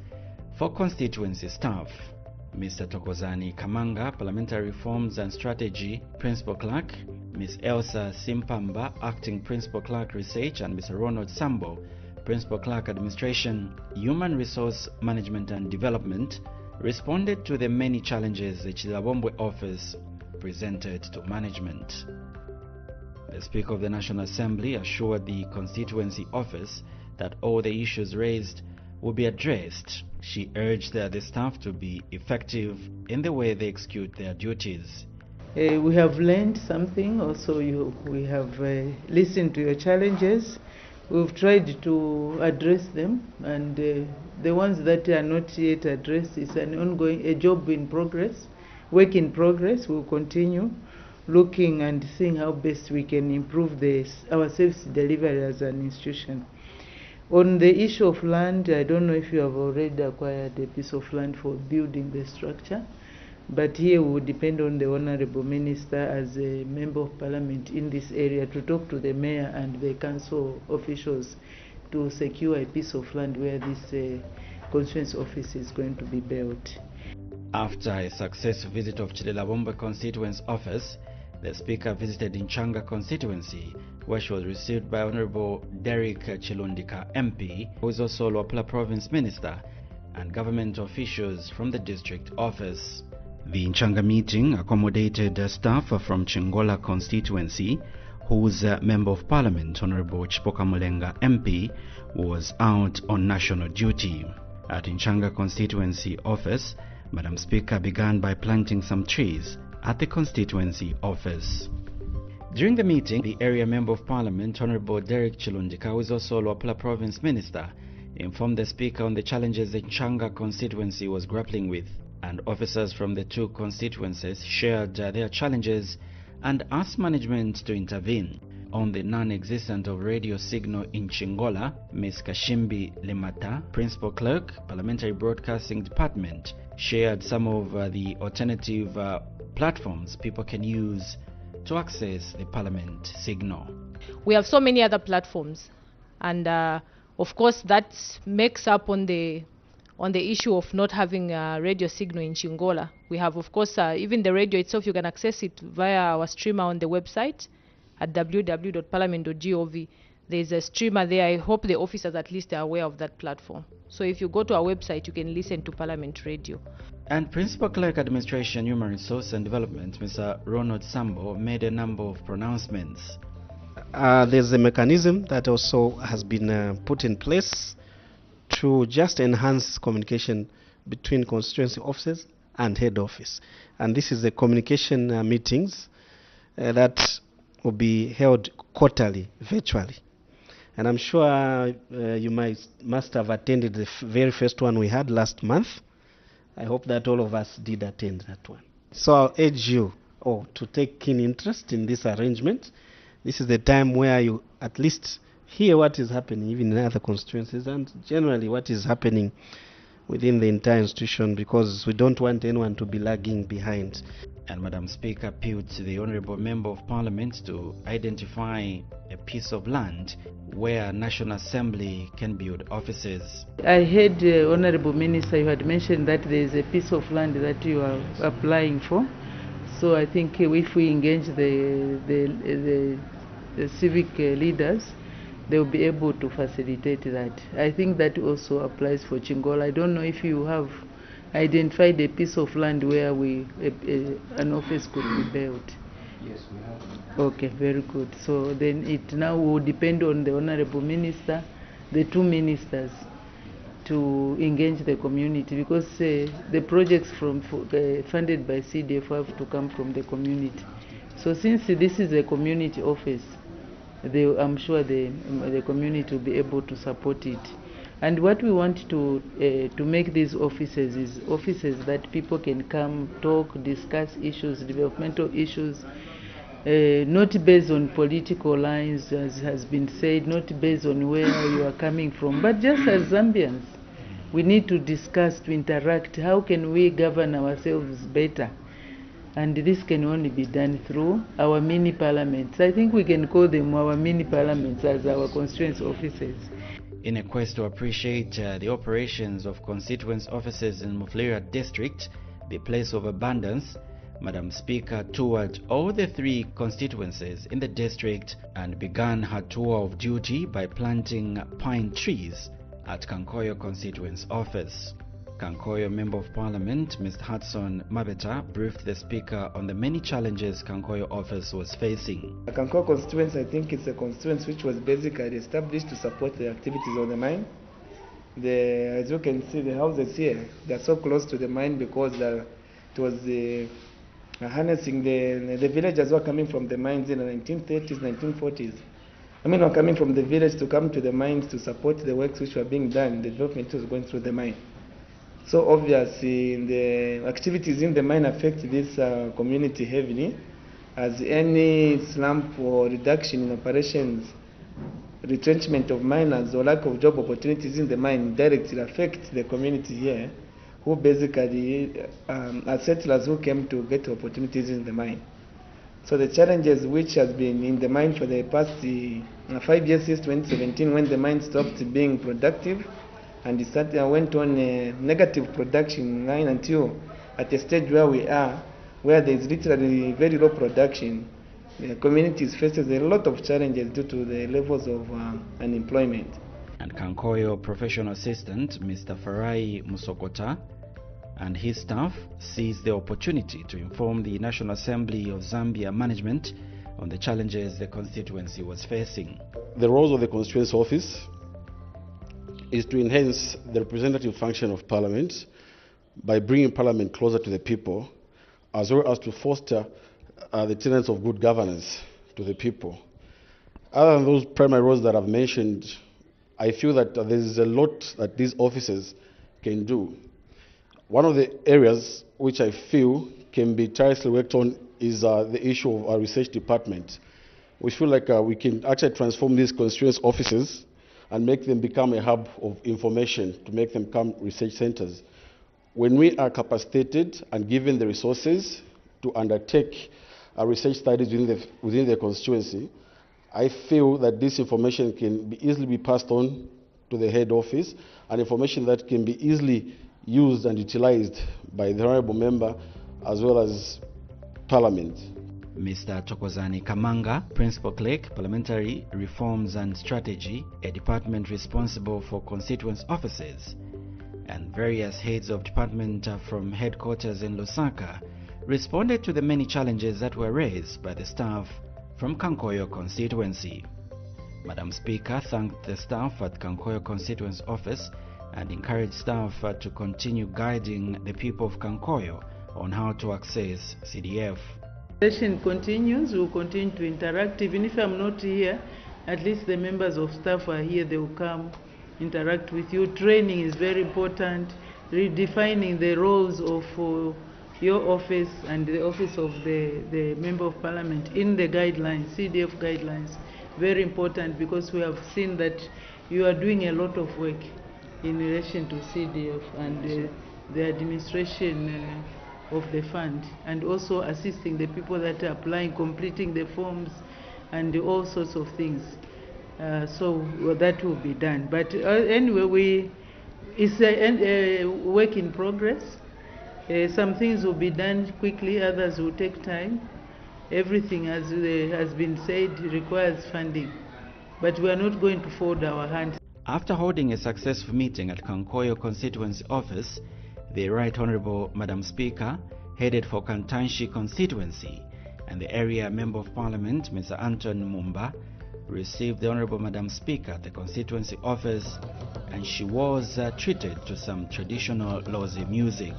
Speaker 13: for constituency staff. Mr. Tokozani Kamanga, Parliamentary Reforms and Strategy Principal Clerk, Ms. Elsa Simpamba, Acting Principal Clerk Research, and Mr. Ronald Sambo, Principal Clerk Administration, Human Resource Management and Development, responded to the many challenges the Chililabombwe office presented to management. The Speaker of the National Assembly assured the constituency office that all the issues raised will be addressed. She urged the staff to be effective in the way they execute their duties.
Speaker 5: We have learned something. Also, we have listened to your challenges. We've tried to address them, and the ones that are not yet addressed is an ongoing, job in progress, work in progress. We'll continue looking and seeing how best we can improve our service delivery as an institution. On the issue of land, I don't know if you have already acquired a piece of land for building the structure, but here we would depend on the Honourable Minister as a Member of Parliament in this area to talk to the Mayor and the Council officials to secure a piece of land where this constituency office is going to be built.
Speaker 13: After a successful visit of Chililabombwe constituency office, the Speaker visited Nchanga constituency, where she was received by Honourable Derek Chilundika MP, who is also Luapula Province Minister, and government officials from the district office. The Nchanga meeting accommodated staff from Chingola constituency, whose Member of Parliament, Honourable Chipoka Mulenga MP, was out on national duty. At Nchanga constituency office, Madam Speaker began by planting some trees at the constituency office. During the meeting, the area Member of Parliament, Honourable Derek Chilundika, who is also Luapula Province Minister, informed the Speaker on the challenges the Nchanga constituency was grappling with, and officers from the two constituencies shared their challenges and asked management to intervene. On the non-existence of radio signal in Chingola, Ms. Kashimbi Lemata, Principal Clerk, Parliamentary Broadcasting Department, shared some of the alternative platforms people can use to access the Parliament signal?
Speaker 3: We have so many other platforms, and of course that makes up on the issue of not having a radio signal in Chingola. We have, of course, even the radio itself, you can access it via our streamer on the website at www.parliament.gov. There's a streamer there. I hope the officers at least are aware of that platform. So if you go to our website, you can listen to Parliament Radio.
Speaker 13: And Principal Clerk Administration, Human Resource and Development, Mr. Ronald Sambo, made a number of pronouncements.
Speaker 12: There's a mechanism that also has been put in place to just enhance communication between constituency offices and head office. And this is the communication meetings that will be held quarterly, virtually. And I'm sure you must have attended the very first one we had last month. I hope that all of us did attend that one. So I'll urge you to take keen interest in this arrangement. This is the time where you at least hear what is happening even in other constituencies and generally what is happening within the entire institution, because we don't want anyone to be lagging behind.
Speaker 13: And Madam Speaker appealed to the Honourable Member of Parliament to identify a piece of land where National Assembly can build offices.
Speaker 5: I heard, Honourable Minister, you had mentioned that there is a piece of land that you are applying for. So I think if we engage the civic leaders, they will be able to facilitate that. I think that also applies for Chingola. I don't know if you have identified a piece of land where an office could be built.
Speaker 12: Yes, we have.
Speaker 5: Okay, very good. So then it now will depend on the Honourable Minister, the two ministers, to engage the community, because the projects funded by CDF have to come from the community. So since this is a community office, I'm sure the community will be able to support it. And what we want to make these offices is offices that people can come, talk, discuss issues, developmental issues, not based on political lines, as has been said, not based on where you are coming from, but just as Zambians. We need to discuss, to interact. How can we govern ourselves better? And this can only be done through our mini parliaments. I think we can call them our mini parliaments as our constituency offices.
Speaker 13: In a quest to appreciate the operations of constituency offices in Mufulira District, the place of abundance, Madam Speaker toured all the 3 constituencies in the district and began her tour of duty by planting pine trees at Kankoyo constituency office. Kankoyo Member of Parliament, Mr. Hudson Mabeta, briefed the Speaker on the many challenges Kankoyo office was facing.
Speaker 16: The Kankoyo constituency, I think it's a constituency which was basically established to support the activities of the mine. As you can see, the houses here, they're so close to the mine because it was harnessing the villagers who are coming from the mines in the 1930s, 1940s. Were coming from the village to come to the mines to support the works which were being done. The development was going through the mine. So obviously the activities in the mine affect this community heavily, as any slump or reduction in operations, retrenchment of miners or lack of job opportunities in the mine directly affect the community here, who basically are settlers who came to get opportunities in the mine. So the challenges which has been in the mine for the past 5 years since 2017, when the mine stopped being productive, and it went on a negative production line until at a stage where we are, where there is literally very low production. The community faces a lot of challenges due to the levels of unemployment.
Speaker 13: And Kankoyo Professional Assistant, Mr. Farai Musokota, and his staff seized the opportunity to inform the National Assembly of Zambia management on the challenges the constituency was facing.
Speaker 24: The roles of the constituency office is to enhance the representative function of Parliament by bringing Parliament closer to the people, as well as to foster the tenets of good governance to the people. Other than those primary roles that I've mentioned, I feel that there is a lot that these offices can do. One of the areas which I feel can be tirelessly worked on is the issue of our research department. We feel like we can actually transform these constituency offices and make them become a hub of information, to make them become research centers. When we are capacitated and given the resources to undertake research studies within the constituency, I feel that this information can easily be passed on to the head office, and information that can be easily used and utilized by the honorable member as well as Parliament.
Speaker 13: Mr. Chokozani Kamanga, Principal Clerk, Parliamentary Reforms and Strategy, a department responsible for constituent offices, and various heads of department from headquarters in Lusaka, responded to the many challenges that were raised by the staff from Kankoyo constituency. Madam Speaker thanked the staff at Kankoyo constituency office and encouraged staff to continue guiding the people of Kankoyo on how to access CDF.
Speaker 5: The session continues. We will continue to interact. Even if I'm not here, at least the members of staff are here. They will come, interact with you. Training is very important. Redefining the roles of your office and the office of the Member of Parliament in the guidelines, CDF guidelines. Very important, because we have seen that you are doing a lot of work in relation to CDF and the administration of the fund, and also assisting the people that are applying, completing the forms and all sorts of things. So that will be done. But anyway, it's a work in progress. Some things will be done quickly, others will take time. Everything, as has been said, requires funding. But we are not going to fold our hands.
Speaker 13: After holding a successful meeting at Kankoyo constituency office, the Right Honourable Madam Speaker headed for Kantanshi constituency, and the area Member of Parliament, Mr. Anton Mumba, received the Honourable Madam Speaker at the constituency office, and she was treated to some traditional Lozi music.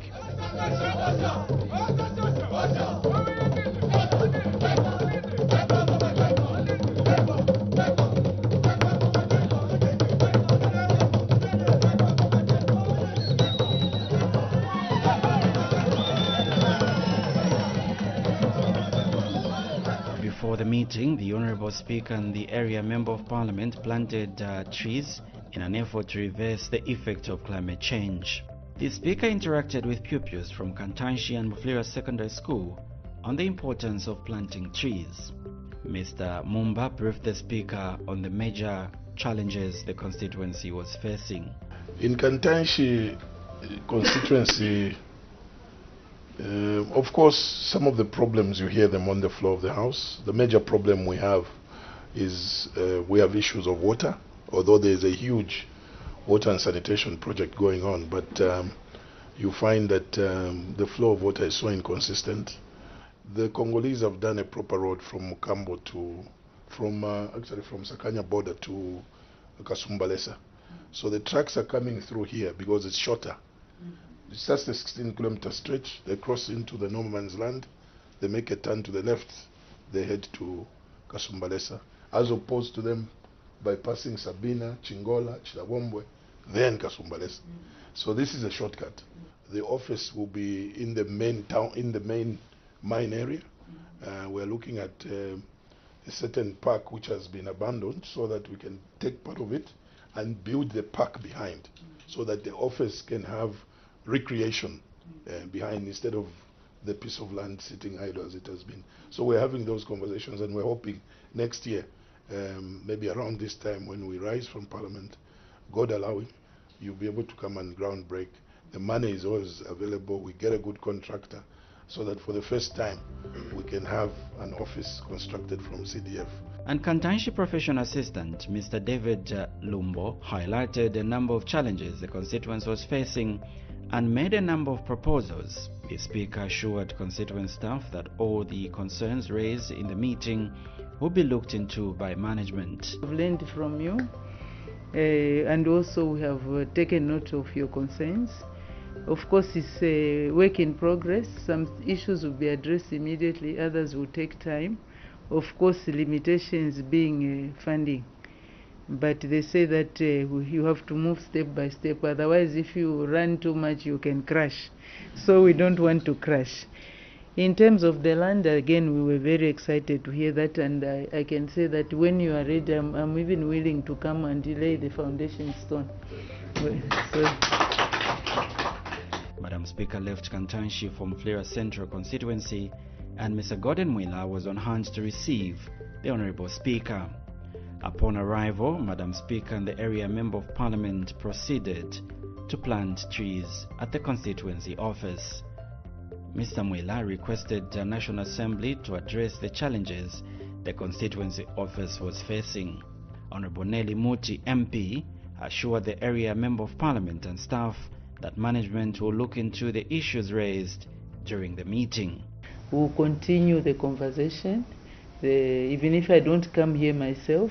Speaker 13: Before the meeting, the Honourable Speaker and the area Member of Parliament planted trees in an effort to reverse the effect of climate change. The Speaker interacted with pupils from Kantanshi and Muflira Secondary School on the importance of planting trees. Mr. Mumba briefed the Speaker on the major challenges the constituency was facing.
Speaker 8: In Kantanshi constituency, of course, some of the problems, you hear them on the floor of the House. The major problem we have is we have issues of water, although there is a huge water and sanitation project going on, but you find that the flow of water is so inconsistent. The Congolese have done a proper road from Mukambo to, actually from Sakanya border to Kasumbalesa. So the trucks are coming through here because it's shorter. It's just a 16-kilometer stretch. They cross into the no man's land. They make a turn to the left. They head to Kasumbalesa, as opposed to them bypassing Sabina, Chingola, Chilabombwe, then Kasumbalesa. So this is a shortcut. The office will be in the main town, in the main mine area. We're looking at a certain park which has been abandoned, so that we can take part of it and build the park behind, so that the office can have recreation behind, instead of the piece of land sitting idle as it has been. So we're having those conversations, and we're hoping next year, maybe around this time when we rise from Parliament, God allowing, you'll be able to come and ground break. The money is always available. We get a good contractor, so that for the first time we can have an office constructed from CDF.
Speaker 13: And Kantanshi Professional Assistant Mr. David Lumbo highlighted a number of challenges the constituency was facing and made a number of proposals. The Speaker assured constituent staff that all the concerns raised in the meeting will be looked into by management.
Speaker 5: We've learned from you, and also we have taken note of your concerns. Of course, it's a work in progress. Some issues will be addressed immediately, others will take time. Of course, limitations being funding. But they say that you have to move step by step. Otherwise, if you run too much, you can crash. So we don't want to crash. In terms of the land, again, we were very excited to hear that. And I can say that when you are ready, I'm even willing to come and lay the foundation stone.
Speaker 13: Madam Speaker left Kantanshi for Muflira Central constituency and Mr. Gordon Mwila was on hand to receive the Honorable Speaker. Upon arrival, Madam Speaker and the area Member of Parliament proceeded to plant trees at the constituency office. Mr. Mwila requested the National Assembly to address the challenges the constituency office was facing. Honorable Nelly Muti MP assured the area Member of Parliament and staff that management will look into the issues raised during the meeting.
Speaker 5: We'll continue the conversation. Even if I don't come here myself,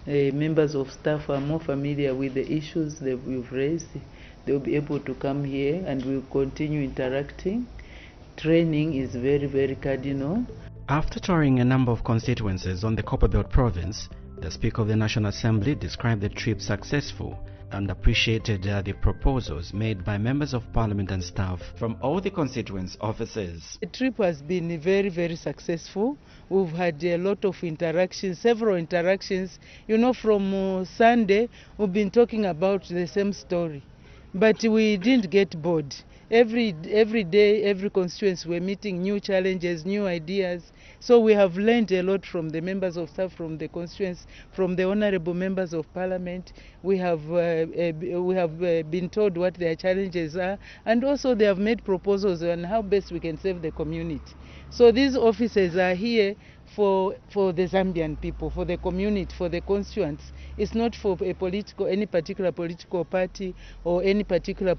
Speaker 5: members of staff are more familiar with the issues that we've raised. They'll be able to come here and we'll continue interacting. Training is very, very cardinal.
Speaker 13: After touring a number of constituencies on the Copperbelt province, the Speaker of the National Assembly described the trip successful and appreciated the proposals made by members of Parliament and staff from all the constituents' offices.
Speaker 5: The trip has been very, very successful. We've had a lot of interactions, several interactions. You know, from Sunday, we've been talking about the same story, but we didn't get bored. Every day, every constituency, we're meeting new challenges, new ideas. So we have learned a lot from the members of staff, from the constituents, from the honourable members of Parliament. We have been told what their challenges are, and also they have made proposals on how best we can serve the community. So these officers are here for the Zambian people, for the community, for the constituents. It's not for any particular political party or any particular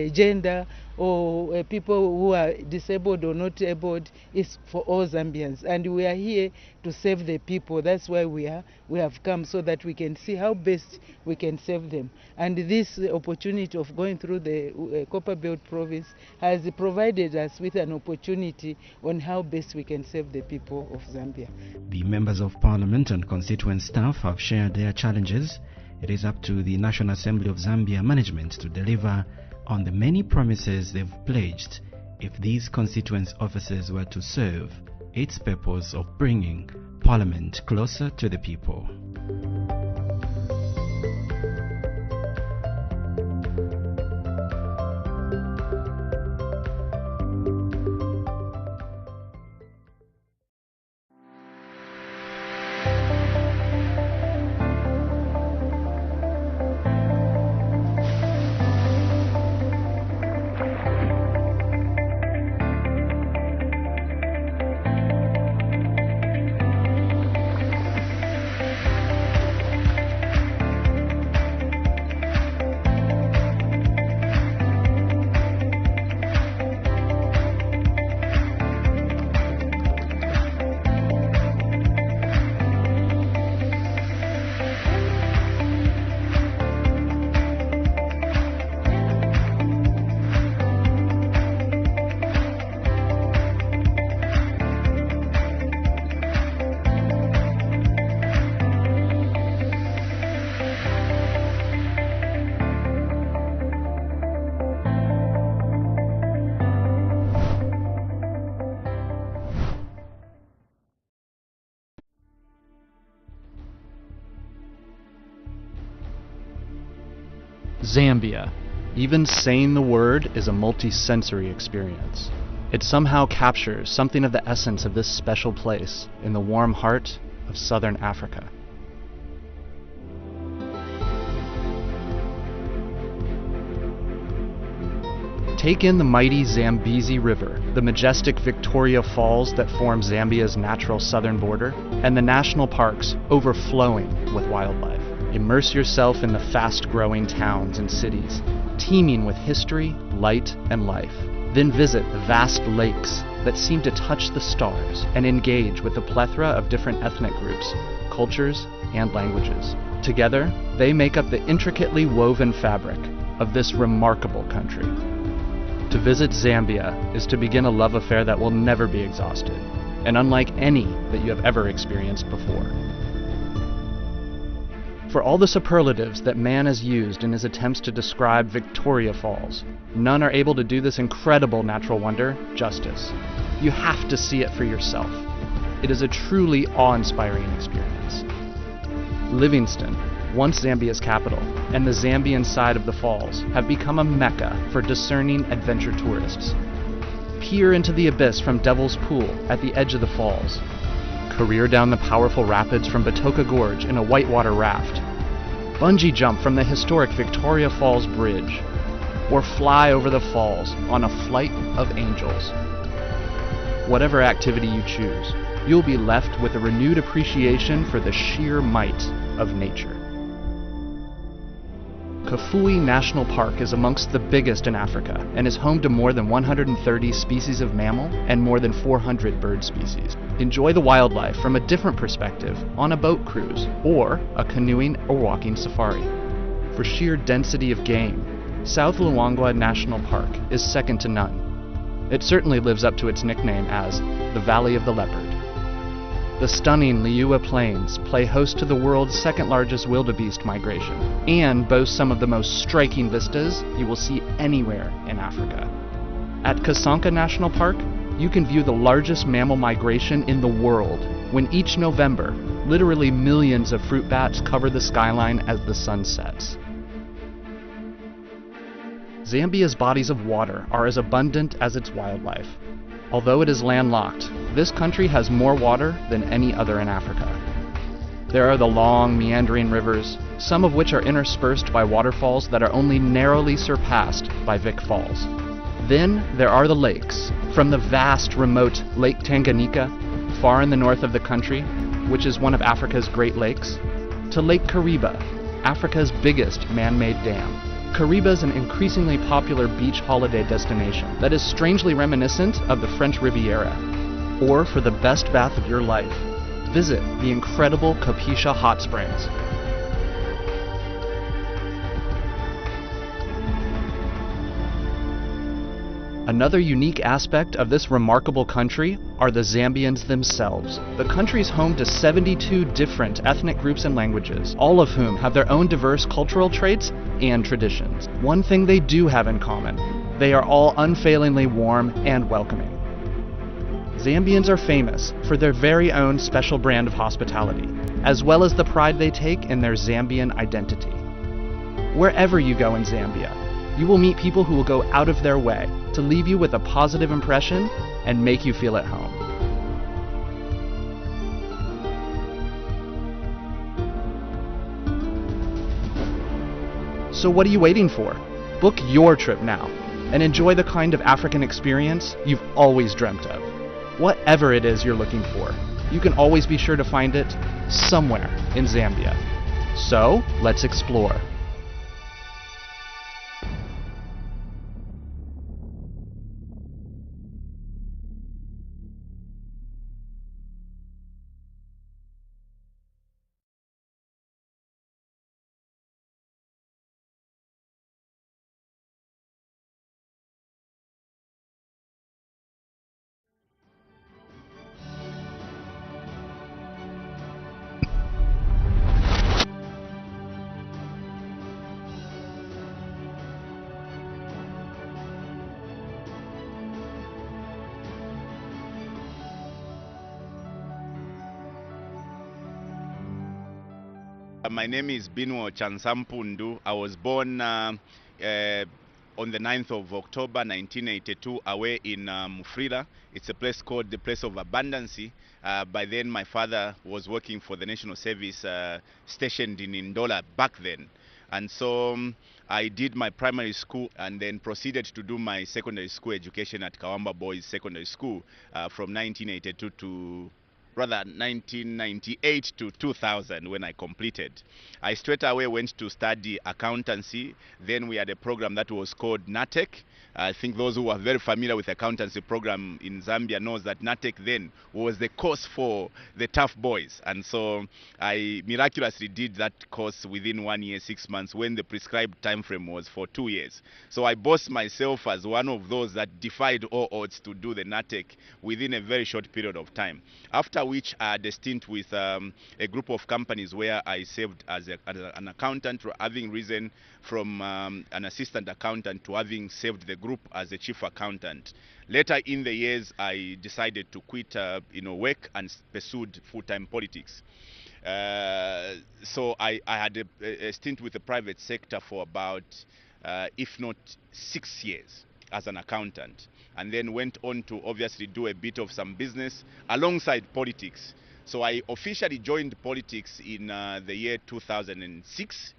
Speaker 5: gender or people who are disabled or not able. It's for all Zambians, and we are here to serve the people. That's why we have come, so that we can see how best we can serve them. And this opportunity of going through the Copperbelt province has provided us with an opportunity on how best we can serve the people of Zambia.
Speaker 13: The members of Parliament and constituent staff have shared their challenges. It is up to the National Assembly of Zambia management to deliver on the many promises they've pledged if these constituent offices were to serve its purpose of bringing Parliament closer to the people.
Speaker 14: Zambia. Even saying the word is a multi-sensory experience. It somehow captures something of the essence of this special place in the warm heart of southern Africa. Take in the mighty Zambezi River, the majestic Victoria Falls that form Zambia's natural southern border, and the national parks overflowing with wildlife. Immerse yourself in the fast-growing towns and cities, teeming with history, light, and life. Then visit the vast lakes that seem to touch the stars and engage with the plethora of different ethnic groups, cultures, and languages. Together, they make up the intricately woven fabric of this remarkable country. To visit Zambia is to begin a love affair that will never be exhausted, and unlike any that you have ever experienced before. For all the superlatives that man has used in his attempts to describe Victoria Falls, none are able to do this incredible natural wonder justice. You have to see it for yourself. It is a truly awe-inspiring experience. Livingstone, once Zambia's capital, and the Zambian side of the falls have become a mecca for discerning adventure tourists. peer into the abyss from Devil's Pool at the edge of the falls. Career down the powerful rapids from Batoka Gorge in a whitewater raft. Bungee jump from the historic Victoria Falls Bridge. Or fly over the falls on a flight of angels. Whatever activity you choose, you'll be left with a renewed appreciation for the sheer might of nature. Kafue National Park is amongst the biggest in Africa and is home to more than 130 species of mammal and more than 400 bird species. Enjoy the wildlife from a different perspective on a boat cruise or a canoeing or walking safari. For sheer density of game, South Luangwa National Park is second to none. It certainly lives up to its nickname as the Valley of the Leopard. The stunning Liuwa Plains play host to the world's second largest wildebeest migration and boast some of the most striking vistas you will see anywhere in Africa. At Kasanka National Park, you can view the largest mammal migration in the world when each November, literally millions of fruit bats cover the skyline as the sun sets. Zambia's bodies of water are as abundant as its wildlife. Although it is landlocked, this country has more water than any other in Africa. There are the long, meandering rivers, some of which are interspersed by waterfalls that are only narrowly surpassed by Vic Falls. Then there are the lakes, from the vast, remote Lake Tanganyika, far in the north of the country, which is one of Africa's Great Lakes, to Lake Kariba, Africa's biggest man-made dam. Kariba is an increasingly popular beach holiday destination that is strangely reminiscent of the French Riviera. Or for the best bath of your life, visit the incredible Kapisha Hot Springs. Another unique aspect of this remarkable country are the Zambians themselves. The country is home to 72 different ethnic groups and languages, all of whom have their own diverse cultural traits and traditions. One thing they do have in common: they are all unfailingly warm and welcoming. Zambians are famous for their very own special brand of hospitality, as well as the pride they take in their Zambian identity. Wherever you go in Zambia, you will meet people who will go out of their way to leave you with a positive impression and make you feel at home. So what are you waiting for? Book your trip now and enjoy the kind of African experience you've always dreamt of. Whatever it is you're looking for, you can always be sure to find it somewhere in Zambia. So let's explore.
Speaker 17: My name is Binwo Chansampundu. I was born on the 9th of October 1982 away in Mufrila. It's a place called the Place of Abundancy. By then my father was working for the National Service stationed in Ndola back then. And so I did my primary school and then proceeded to do my secondary school education at Kawamba Boys Secondary School from 1982 to 1998 to 2000 when I completed. I straight away went to study accountancy. Then we had a program that was called NATEC. I think those who are very familiar with the accountancy program in Zambia knows that NATEC then was the course for the tough boys. And so I miraculously did that course within 1 year, 6 months, when the prescribed time frame was for 2 years. So I boast myself as one of those that defied all odds to do the NATEC within a very short period of time. After which I had a stint with a group of companies where I served as an accountant, having risen from an assistant accountant to having served the group as a chief accountant. Later in the years, I decided to quit work and pursued full-time politics. So I had a stint with the private sector for about, if not 6 years. as an accountant, and then went on to obviously do a bit of some business alongside politics. So I officially joined politics in the year 2006,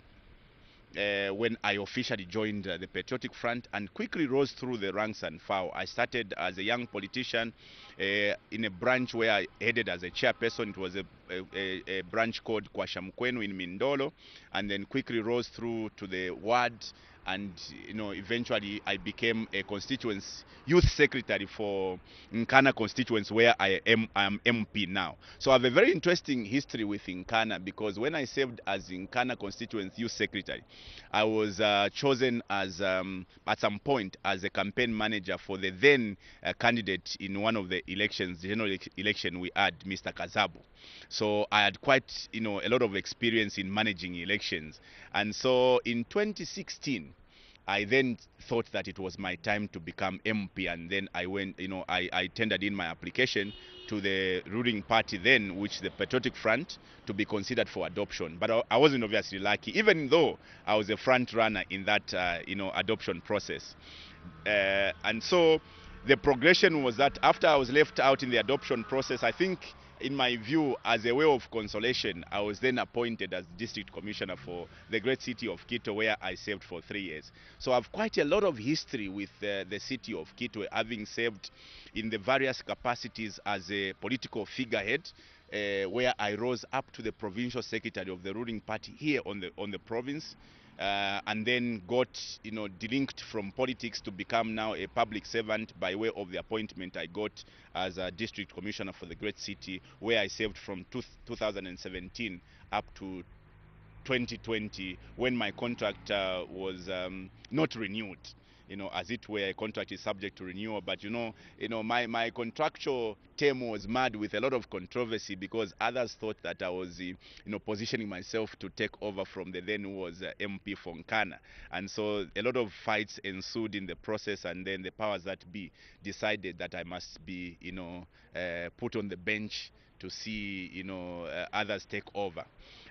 Speaker 17: when I officially joined the Patriotic Front, and quickly rose through the ranks and file. I started as a young politician in a branch where I headed as a chairperson. It was a branch called Kwashamkwenu in Mindolo, and then quickly rose through to the ward, and eventually I became a constituency youth secretary for Nkana constituency, where I am MP now. So I have a very interesting history with Nkana, because when I served as Nkana constituency youth secretary, I was chosen as at some point as a campaign manager for the then candidate in one of the elections, the general election we had, Mr. Kazabu. So I had quite a lot of experience in managing elections, and so in 2016 I then thought that it was my time to become MP, and then I went, I tendered in my application to the ruling party then, which the Patriotic Front, to be considered for adoption. But I wasn't obviously lucky, even though I was a front runner in that, adoption process. And so the progression was that after I was left out in the adoption process, I think, in my view, as a way of consolation, I was then appointed as district commissioner for the great city of Quito, where I served for 3 years. So I have quite a lot of history with the city of Quito, having served in the various capacities as a political figurehead, where I rose up to the provincial secretary of the ruling party here on the province. And then got delinked from politics to become now a public servant by way of the appointment I got as a district commissioner for the great city, where I served from 2017 up to 2020, when my contract was not renewed. As it were, a contract is subject to renewal, but my contractual term was mad with a lot of controversy, because others thought that I was positioning myself to take over from the then who was MP for Nkana, and so a lot of fights ensued in the process, and then the powers that be decided that I must be put on the bench to see others take over.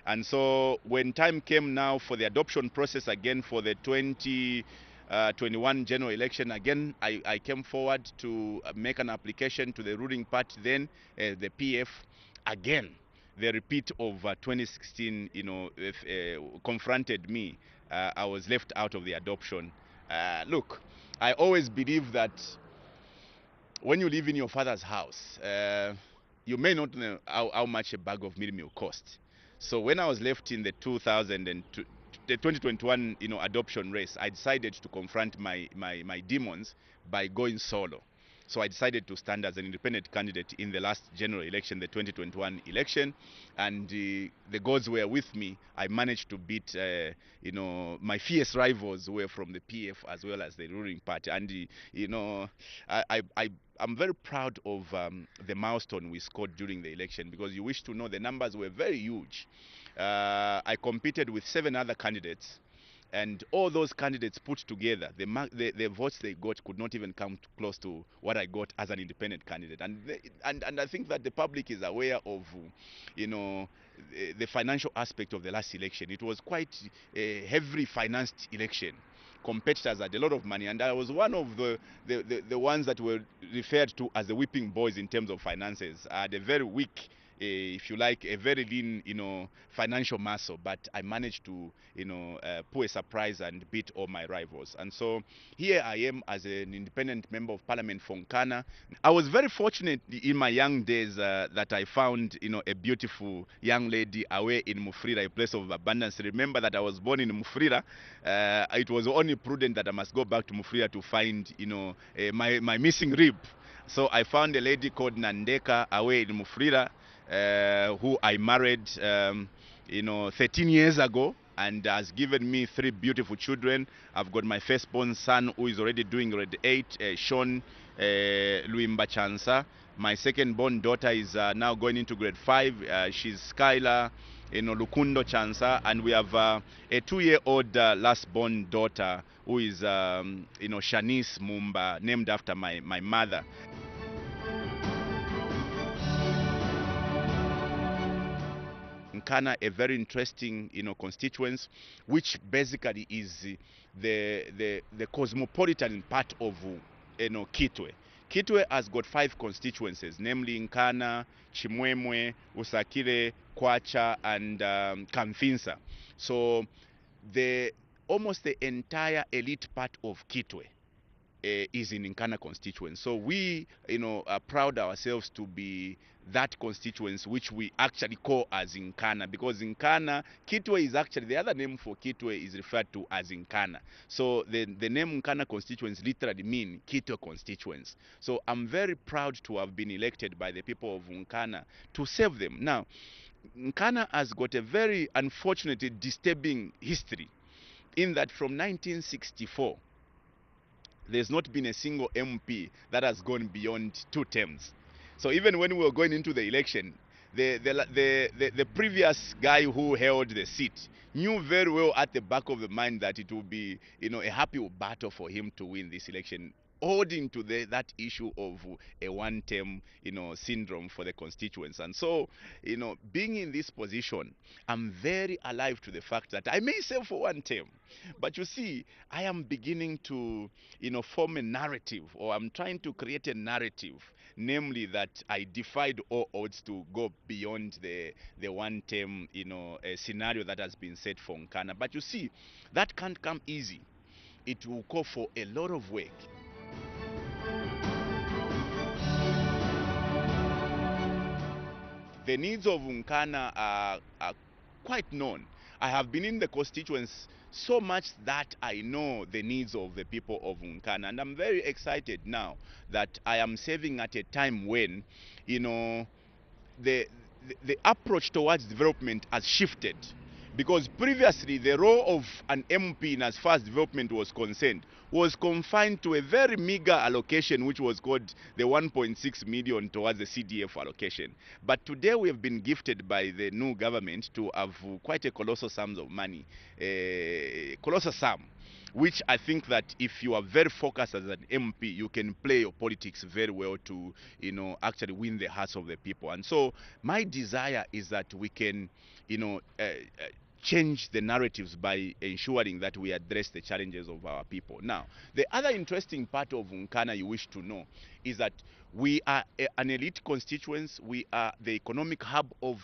Speaker 17: And so when time came now for the adoption process again for the 2021 general election, again I came forward to make an application to the ruling party then, the PF. Again, the repeat of 2016 confronted me. I was left out of the adoption. Look, I always believe that when you live in your father's house, you may not know how much a bag of meal costs. So when I was left in the 2021 adoption race, I decided to confront my demons by going solo. So I decided to stand as an independent candidate in the last general election, the 2021 election, and the gods were with me. I managed to beat my fierce rivals who were from the PF as well as the ruling party, and I'm very proud of the milestone we scored during the election, because you wish to know the numbers were very huge. I competed with 7 other candidates, and all those candidates put together, the votes they got could not even come close to what I got as an independent candidate. And I think that the public is aware of the financial aspect of the last election. It was quite a heavily financed election. Competitors had a lot of money, and I was one of the ones that were referred to as the whipping boys in terms of finances. I had a very weak, if you like, a very lean, financial muscle, but I managed to, pull a surprise and beat all my rivals. And so here I am as an independent member of parliament for Nkana. I was very fortunate in my young days that I found, a beautiful young lady away in Mufrira, a place of abundance. Remember that I was born in Mufrira. It was only prudent that I must go back to Mufrira to find, my missing rib. So I found a lady called Nandeka away in Mufrira, who I married 13 years ago, and has given me 3 beautiful children. I've got my firstborn son who is already doing grade 8, Sean Luimba Chansa. My second-born daughter is now going into grade 5. She's Skylar Lukundo Chansa, and we have a 2-year-old last-born daughter who is Shanice Mumba, named after my mother. Nkana a very interesting, constituency, which basically is the cosmopolitan part of, Kitwe. Kitwe has got 5 constituencies, namely Nkana, Chimwemwe, Usakire, Kwacha, and Kamfinsa. So almost the entire elite part of Kitwe is in Nkana constituency. So we, are proud ourselves to be that constituency, which we actually call as Nkana, because Nkana, Kitwe is actually, the other name for Kitwe is referred to as Nkana. So the name Nkana constituency literally mean Kitwe constituency. So I'm very proud to have been elected by the people of Nkana to serve them. Now, Nkana has got a very unfortunately disturbing history, in that from 1964, there's not been a single MP that has gone beyond 2 terms. So even when we were going into the election, the previous guy who held the seat knew very well at the back of the mind that it would be, a happy battle for him to win this election, holding to that issue of a 1-term, syndrome for the constituents. And so, being in this position, I'm very alive to the fact that I may serve for 1 term. But you see, I am beginning to, form a narrative, or I'm trying to create a narrative, namely that I defied all odds to go beyond the 1-term, scenario that has been set for Nkana. But you see, that can't come easy. It will call for a lot of work. The needs of Nkana are quite known. I have been in the constituency so much that I know the needs of the people of Nkana, and I'm very excited now that I am serving at a time when, the approach towards development has shifted. Because previously the role of an MP in as far as development was concerned was confined to a very meager allocation, which was called the 1.6 million towards the CDF allocation. But today we have been gifted by the new government to have quite a colossal sums of money, colossal sum, which I think that if you are very focused as an MP, you can play your politics very well to, actually win the hearts of the people. And so my desire is that we can, change the narratives by ensuring that we address the challenges of our people. Now, the other interesting part of Nkana you wish to know is that we are an elite constituency. We are the economic hub of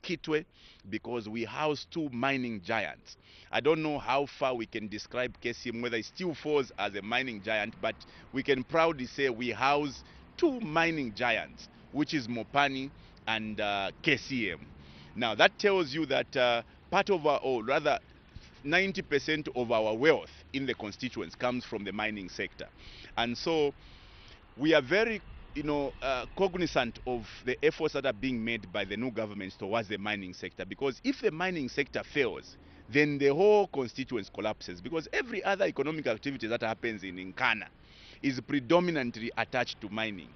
Speaker 17: Kitwe, because we house 2 mining giants. I don't know how far we can describe KCM, whether it still falls as a mining giant, but we can proudly say we house 2 mining giants, which is Mopani and KCM. Now that tells you that part of our, or rather 90% of our wealth in the constituents comes from the mining sector. And so we are very, cognizant of the efforts that are being made by the new governments towards the mining sector, because if the mining sector fails, then the whole constituents collapses, because every other economic activity that happens in Nkana is predominantly attached to mining.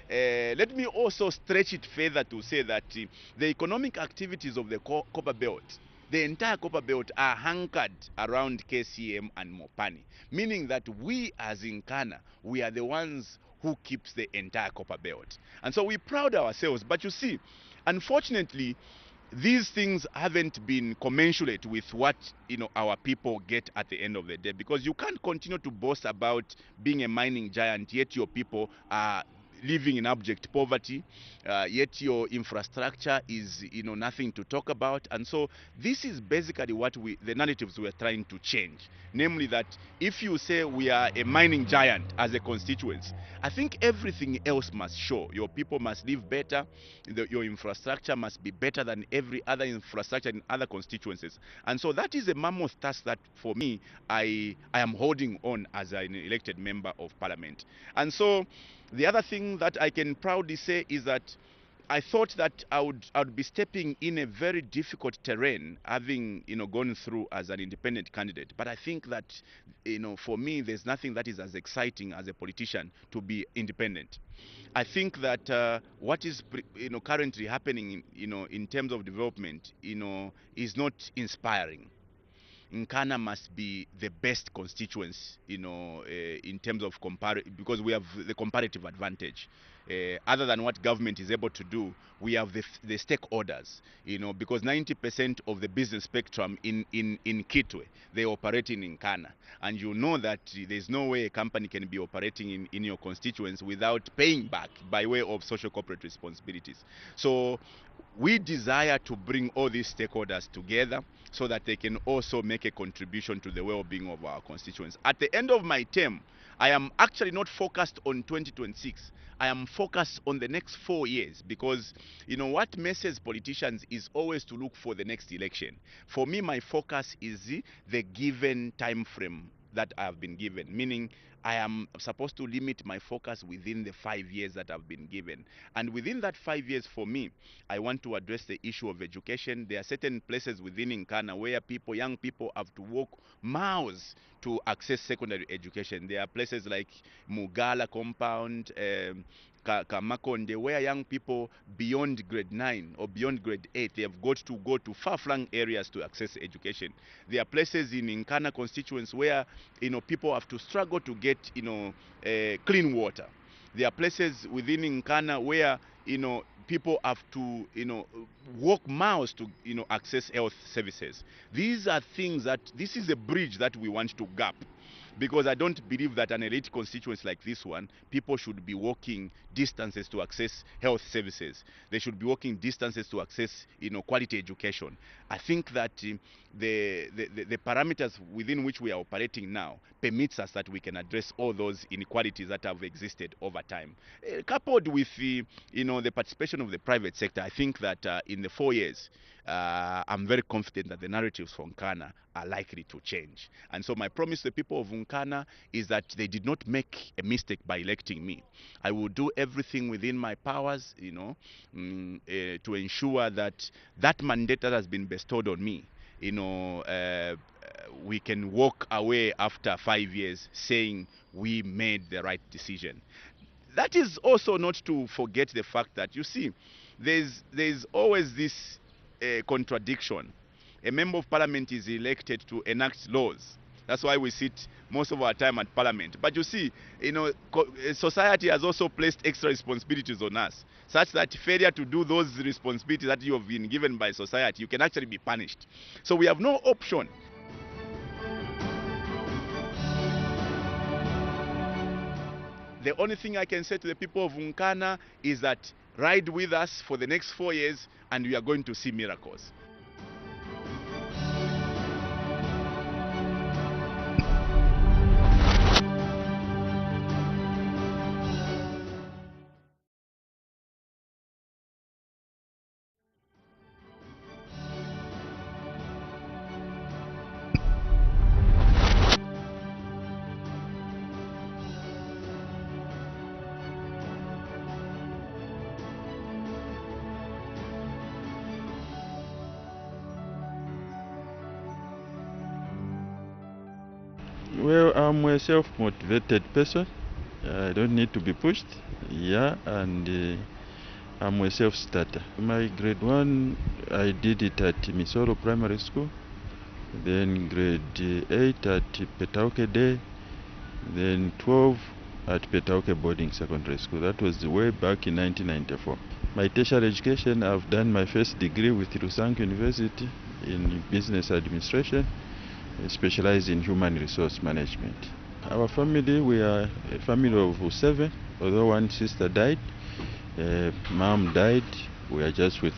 Speaker 17: Let me also stretch it further to say that the economic activities of the copper belt, the entire copper belt, are anchored around KCM and Mopani, meaning that we as Nkana, we are the ones who keeps the entire copper belt. And so we proud ourselves. But you see, unfortunately, these things haven't been commensurate with what, our people get at the end of the day, because you can't continue to boast about being a mining giant, yet your people are living in abject poverty, yet your infrastructure is, nothing to talk about. And so this is basically what the narratives we're trying to change. Namely that if you say we are a mining giant as a constituency, I think everything else must show. Your people must live better, your infrastructure must be better than every other infrastructure in other constituencies. And so that is a mammoth task that for me, I am holding on as an elected member of parliament. And so the other thing that I can proudly say is that I thought that I would be stepping in a very difficult terrain, having gone through as an independent candidate. But I think that for me, there's nothing that is as exciting as a politician to be independent. I think that what is currently happening in terms of development is not inspiring. Nkana must be the best constituency, in terms of because we have the comparative advantage. other than what government is able to do, we have the stakeholders, because 90% of the business spectrum in Kitwe, they operate in Nkana. And you know that there's no way a company can be operating in your constituents without paying back by way of social corporate responsibilities. So we desire to bring all these stakeholders together so that they can also make a contribution to the well-being of our constituents. At the end of my term, I am actually not focused on 2026. I am focused on the next 4 years, because what messes politicians is always to look for the next election. For me, my focus is the given time frame that I have been given, meaning I am supposed to limit my focus within the 5 years that I've been given. And within that 5 years, for me, I want to address the issue of education. There are certain places within Nkana where young people have to walk miles to access secondary education. There are places like Mugala compound, Kamakonde, where young people beyond grade 9 or beyond grade 8, they have got to go to far-flung areas to access education. There are places in Nkana constituents where people have to struggle to get clean water. There are places within Nkana where people have to walk miles to access health services. These are things this is a bridge that we want to gap, because I don't believe that an elite constituency like this one, people should be walking distances to access health services. They should be walking distances to access quality education. I think that the parameters within which we are operating now permits us that we can address all those inequalities that have existed over time. Coupled with the participation of the private sector, I think that in the 4 years, I'm very confident that the narratives for Nkana are likely to change. And so my promise to the people of Nkana is that they did not make a mistake by electing me. I will do everything within my powers, to ensure that that mandate that has been bestowed on me, we can walk away after 5 years saying we made the right decision. That is also not to forget the fact that, you see, there's always this contradiction. A member of parliament is elected to enact laws. That's why we sit most of our time at parliament. But you see, society has also placed extra responsibilities on us, such that failure to do those responsibilities that you have been given by society, you can actually be punished. So we have no option. The only thing I can say to the people of Nkana is that ride with us for the next 4 years and we are going to see miracles.
Speaker 21: Well, I'm a self-motivated person. I don't need to be pushed. Yeah, and I'm a self-starter. My grade 1, I did it at Misoro Primary School. Then grade 8 at Petauke Day. Then 12 at Petauke Boarding Secondary School. That was way back in 1994. My tertiary education, I've done my first degree with Rusank University in business administration, specialized in human resource management. Our family, we are a family of 7, although one sister died, mom died. We are just with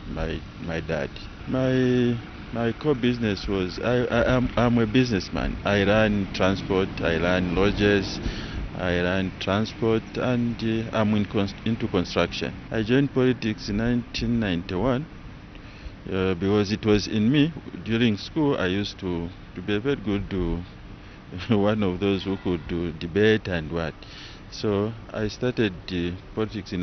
Speaker 21: my dad. My core business was, I'm a businessman. I run transport, I run lodges, I ran transport, and I'm into construction. I joined politics in 1991 because it was in me. During school, I used to be very good one of those who could do debate and what. So I started politics in